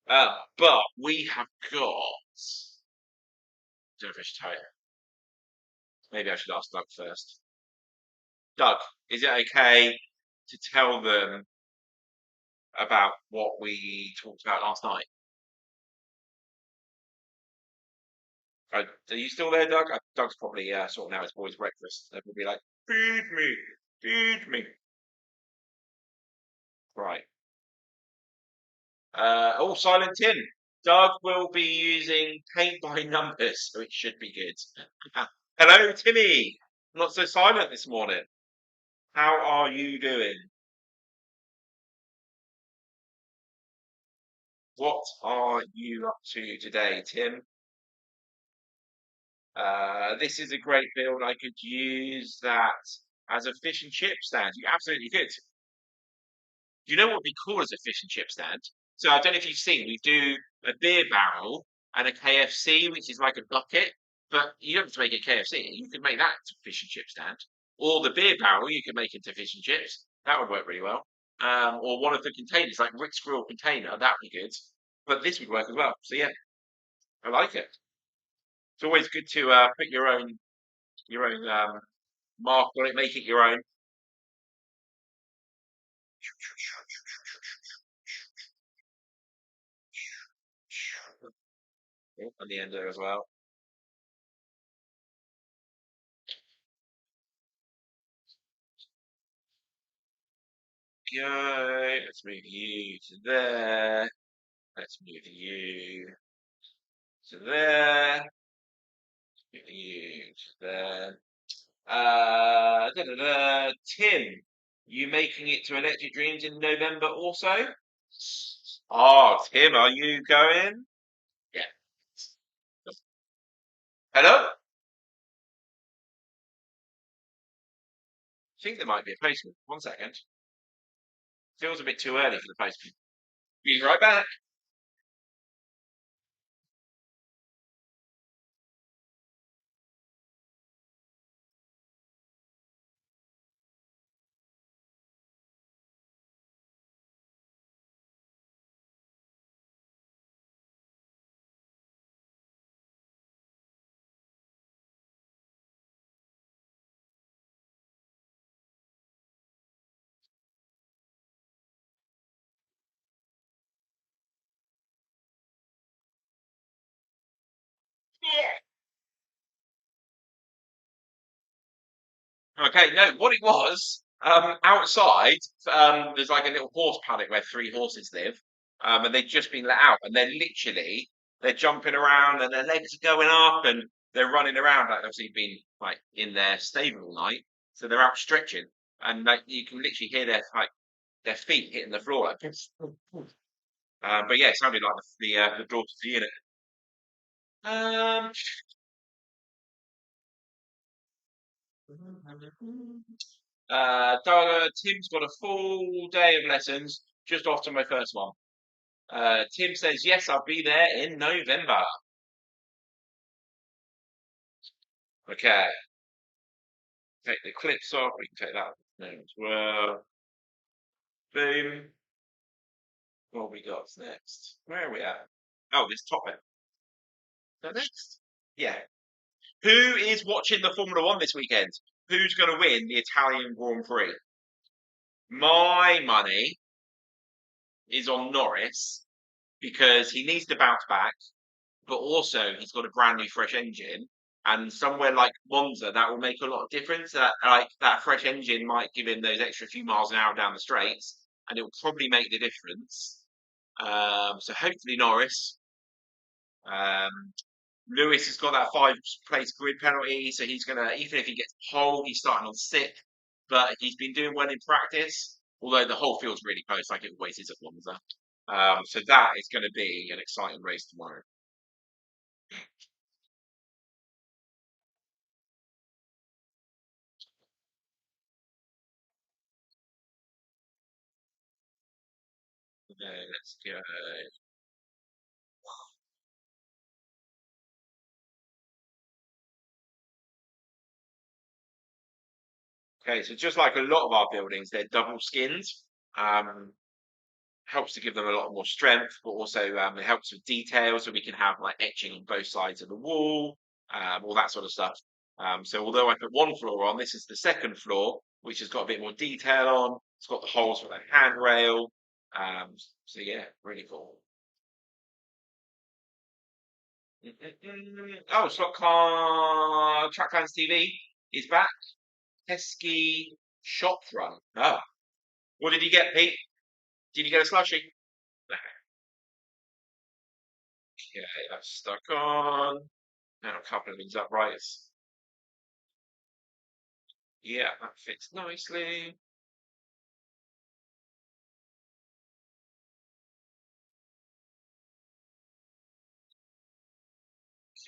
But we have got. Don't know if I should tell you. Maybe I should ask Doug first. Doug, is it okay to tell them about what we talked about last night? Are you still there, Doug? Doug's probably sorting out his boys' breakfast. They'll be like, feed me, feed me. Right. Silent Tim. Doug will be using paint by numbers, so it should be good. Hello, Timmy. Not so silent this morning. How are you doing? What are you up to today, Tim? This is a great build. I could use that as a fish and chip stand. You absolutely could. Do you know what we call as a fish and chip stand? So I don't know if you've seen, we do a beer barrel and a KFC, which is like a bucket, but you don't have to make it KFC. You can make that into a fish and chip stand. Or the beer barrel, you can make into fish and chips. That would work really well. Or one of the containers, like Rick's Grill container, that would be good. But this would work as well. So yeah, I like it. It's always good to put your own mark on it, make it your own. On the end there as well. Go. Let's move you to there. Let's move you to there. Move you to there. Tim, you making it to Electric Dreams in November also? Oh, Tim, are you going? Yeah. Hello? I think there might be a postman. 1 second. Feels a bit too early for the postman. Be right back. Okay, no, what it was, outside, there's like a little horse paddock where three horses live, and they've just been let out, and they're jumping around, and their legs are going up, and they're running around, like obviously been like in their stable all night, so they're out stretching, and like you can literally hear their feet hitting the floor, like, but yeah, it sounded like the door to the unit. Um, Tim's got a full day of lessons, just off to my first one. Tim says, yes, I'll be there in November. Okay, take the clips off. We can take that there as well. Boom. What we got next? Where are we at? Oh, this top bit. So next? Yeah. Who is watching the Formula One this weekend? Who's going to win the Italian Grand Prix? My money is on Norris because he needs to bounce back, but also he's got a brand new fresh engine. And somewhere like Monza, that will make a lot of difference. That fresh engine might give him those extra few miles an hour down the straights, and it will probably make the difference. So hopefully Norris. Um, Lewis has got that 5 place grid penalty, so he's gonna, even if he gets pole, he's starting on sixth. But he's been doing well in practice, although the whole field's really close, like it always is at Monza. So that is going to be an exciting race tomorrow. Let's go. Okay, so just like a lot of our buildings, they're double skinned. Um, Helps to give them a lot more strength, but also it helps with detail, so we can have like etching on both sides of the wall, all that sort of stuff. So although I put one floor on, this is the second floor. which has got a bit more detail on. It's got the holes for the handrail. So yeah, really cool. Oh, Slot Car Tracklands TV is back. Pesky Shop Run. Oh, what did you get, Pete? Did you get a slushie? Okay, that's stuck on. Now a couple of things upright. Yeah, that fits nicely.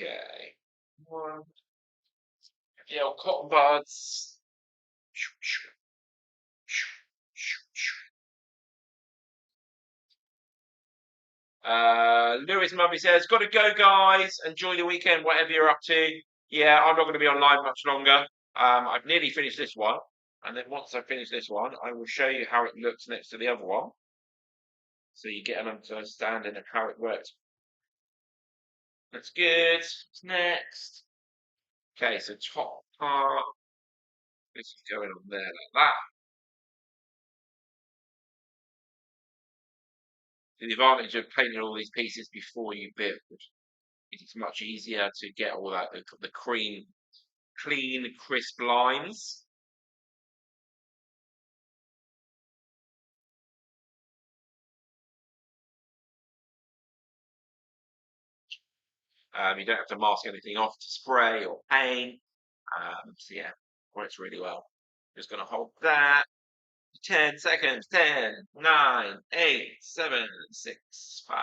Okay. One. Yeah, cotton buds. Lewis Mummy says, "Got to go, guys. Enjoy the weekend, whatever you're up to." Yeah, I'm not going to be online much longer. I've nearly finished this one, and then once I finish this one, I will show you how it looks next to the other one, so you get an understanding of how it works. That's good. What's next? Okay, so top part. This is going on there like that. The advantage of painting all these pieces before you build is it's much easier to get all that the clean, crisp lines. You don't have to mask anything off to spray or paint. So yeah, works really well. Just going to hold that. 10 seconds. 10, 9, 8, 7, 6, 5,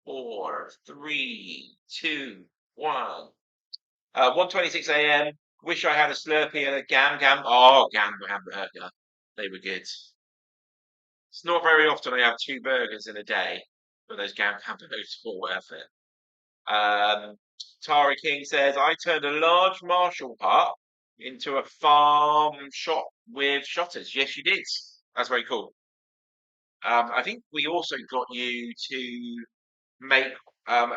4, 3, 2, 1. 1:26 a.m. Wish I had a Slurpee and a Gam Gam. Oh, Gam hamburger. They were good. It's not very often I have two burgers in a day, but those Gam hamburgers were worth it. Um, Tari King says, I turned a large Marshall hut into a farm shop with shutters. Yes, you did. That's very cool. I think we also got you to make, um,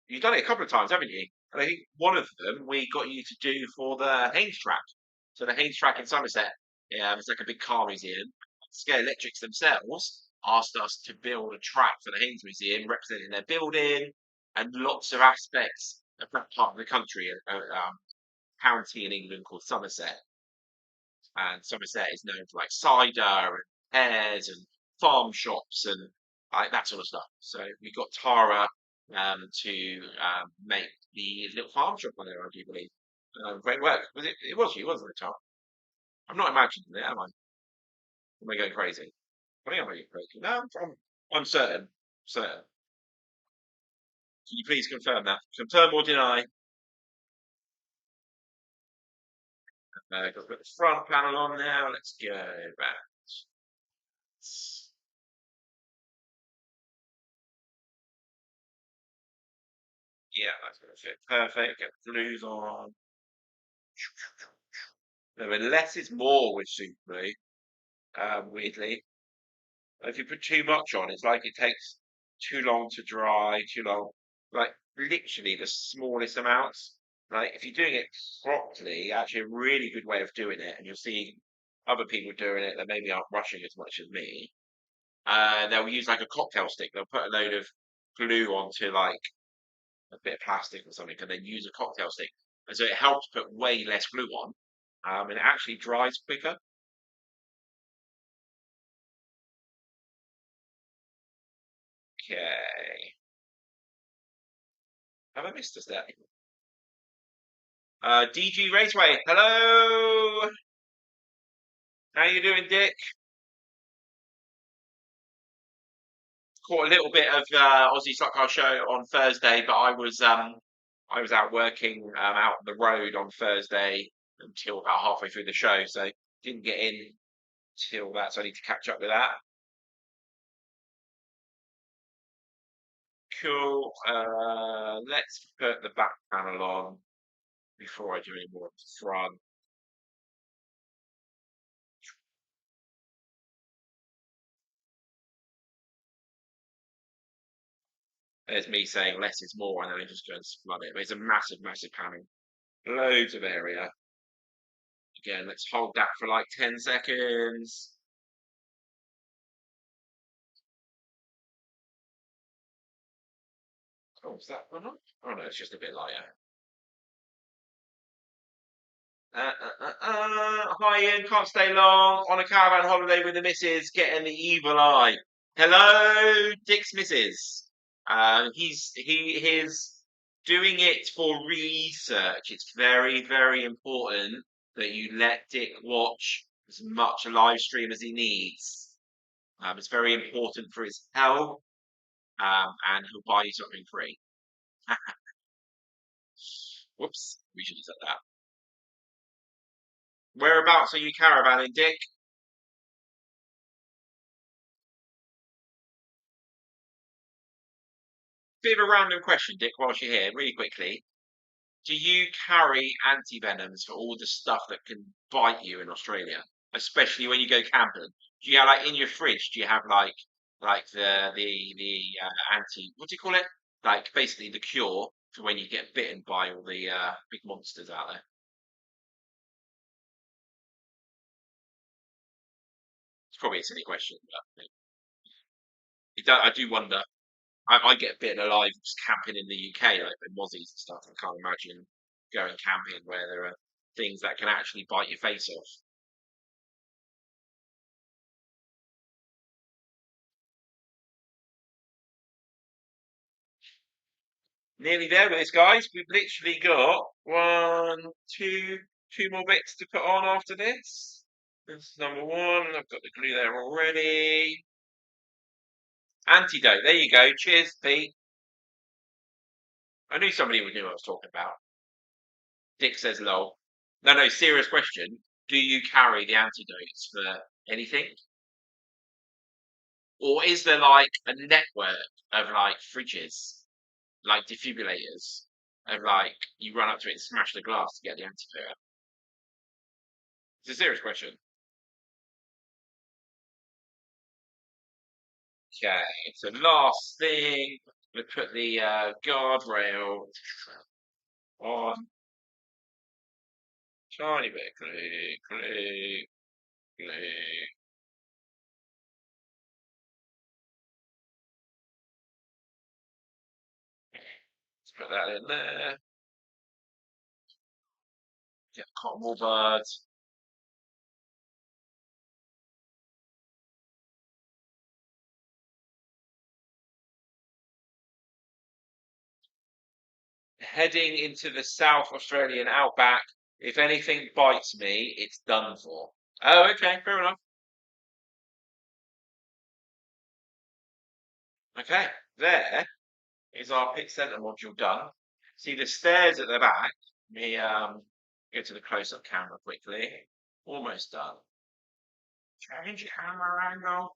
you've done it a couple of times, haven't you? And I think one of them we got you to do for the Haynes track. So the Haynes track in Somerset, yeah, it's like a big car museum. Scalextrics themselves asked us to build a track for the Haynes Museum, representing their building and lots of aspects of that part of the country, county in England called Somerset. And Somerset is known for like cider and pears and farm shops and like that sort of stuff. So we got Tara to make the little farm shop on there, I do believe. Great work. Was it? It was you, wasn't it, Tara? I'm not imagining it, am I? Am I going crazy? I think I'm going crazy. No, I'm certain. Certain. Can you please confirm that? Confirm or deny? Got to put the front panel on now. Let's go back. Yeah, that's going to fit perfect. Get the blues on. No, but less is more with Super Blue, weirdly. If you put too much on, it's like it takes too long to dry, too long. Like, literally the smallest amounts. Like, if you're doing it properly, actually a really good way of doing it, and you'll see other people doing it that maybe aren't rushing as much as me. They'll use like a cocktail stick. They'll put a load of glue onto like a bit of plastic or something, and then use a cocktail stick. And so it helps put way less glue on, and it actually dries quicker. Okay. Have I missed a step? DG Raceway, hello. How you doing, Dick? Caught a little bit of Aussie Stock Car Show on Thursday, but I was out working out on the road on Thursday until about halfway through the show, so didn't get in till that. So I need to catch up with that. Cool. Let's put the back panel on before I do any more of the front. There's me saying less is more, and then I just go and flood it. But it's a massive, massive panel. Loads of area. Again, let's hold that for like 10 seconds. Oh, is that one on? Oh no, it's just a bit lighter. Hi Ian, can't stay long. On a caravan holiday with the missus, getting the evil eye. Hello, Dick's missus. He's doing it for research. It's very, very important that you let Dick watch as much live stream as he needs. It's very important for his health, and he'll buy you something free. Whoops, we should have said that. Whereabouts are you caravanning, Dick? Bit of a random question, Dick, whilst you're here, really quickly. Do you carry anti-venoms for all the stuff that can bite you in Australia? Especially when you go camping? Do you have like in your fridge, do you have like the anti, what do you call it? Like basically the cure for when you get bitten by all the big monsters out there? It's probably a silly question, but I do wonder. I get bitten alive just camping in the UK, like in Mozzies and stuff. I can't imagine going camping where there are things that can actually bite your face off. Nearly there with this, guys. We've literally got one, two more bits to put on after this. This is number one. I've got the glue there already. Antidote. There you go. Cheers, Pete. I knew somebody would know what I was talking about. Dick says lol. No, no, serious question. Do you carry the antidotes for anything? Or is there like a network of like fridges, like defibrillators, of like you run up to it and smash the glass to get the antidote? It's a serious question. Okay, so last thing, we put the guardrail on. Tiny bit of glue, glue, glue. Let's put that in there. Get the cotton wool bud. Heading into the South Australian outback. If anything bites me, it's done for. Oh, okay, fair enough. Okay, there is our pit center module done. See the stairs at the back. Let me go to the close-up camera quickly. Almost done. Change camera angle.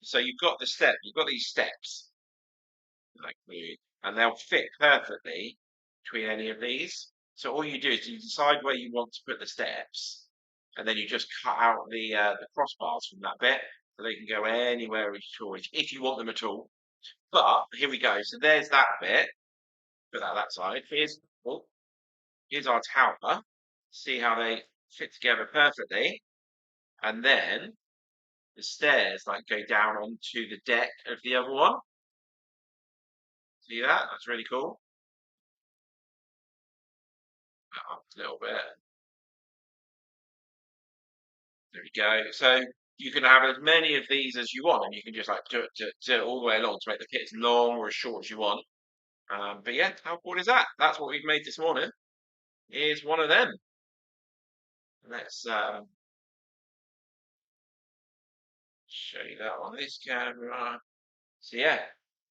So you've got the step. You've got these steps, like and they'll fit perfectly between any of these. So all you do is you decide where you want to put the steps, and then you just cut out the crossbars from that bit, so they can go anywhere at all if you want them at all. But here we go. So there's that bit. Put that side. Oh, here's our tower. See how they fit together perfectly. And then the stairs like go down onto the deck of the other one. See that? That's really cool. Up a little bit. There we go. So you can have as many of these as you want, and you can just like do it all the way along to make the kit as long or as short as you want. But yeah, how cool is that? That's what we've made this morning. Is one of them. Let's show you that on this camera. So yeah,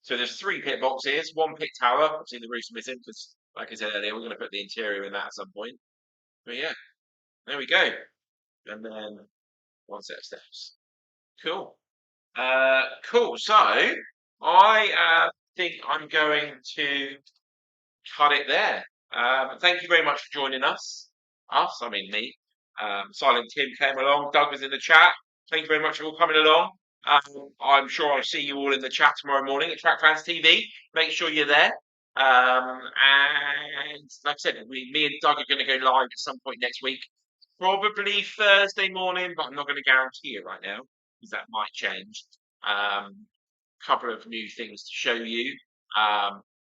so there's three pit boxes, one pit tower. Obviously the roof's missing because, like I said earlier, we're going to put the interior in that at some point. But yeah, there we go. And then one set of steps. Cool. Cool. So I think I'm going to cut it there. Thank you very much for joining us. I mean me. Silent Tim came along. Doug was in the chat. Thank you very much for all coming along. I'm sure I'll see you all in the chat tomorrow morning at Track Fans TV. Make sure you're there. And like I said, me and Doug are going to go live at some point next week. Probably Thursday morning, but I'm not going to guarantee it right now because that might change. Couple of new things to show you.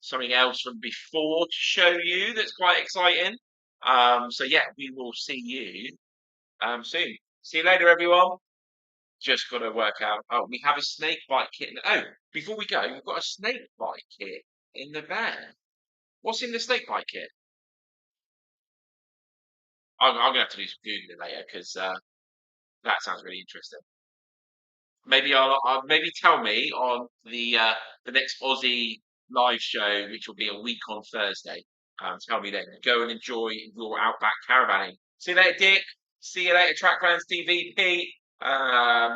Something else from before to show you that's quite exciting. So yeah, we will see you soon. See you later, everyone. Just got to work out. Oh, we have a snake bite kit. Oh, before we go, we've got a snake bite kit in the van. What's in the snake bite kit? I'm gonna have to do some googling later because that sounds really interesting. Maybe I'll maybe tell me on the next Aussie live show, which will be a week on Thursday. Tell me then. Go and enjoy your outback caravanning. See you later, Dick. See you later, Tracklands TV, Pete.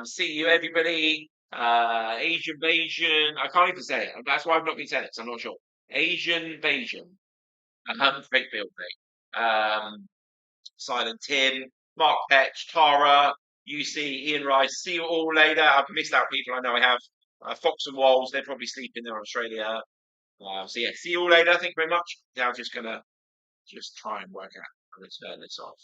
See you, everybody. Asian Bayesian. I can't even say it. That's why I've not been saying it. So I'm not sure. Asian Bayesian. Fake build mate. Silent Tim, Mark Petch, Tara, UC, Ian Rice. See you all later. I've missed out people. I know I have. Fox and Walls, they're probably sleeping there in Australia. So yeah, see you all later. Thank you very much. Now just gonna just try and work out how to turn this off.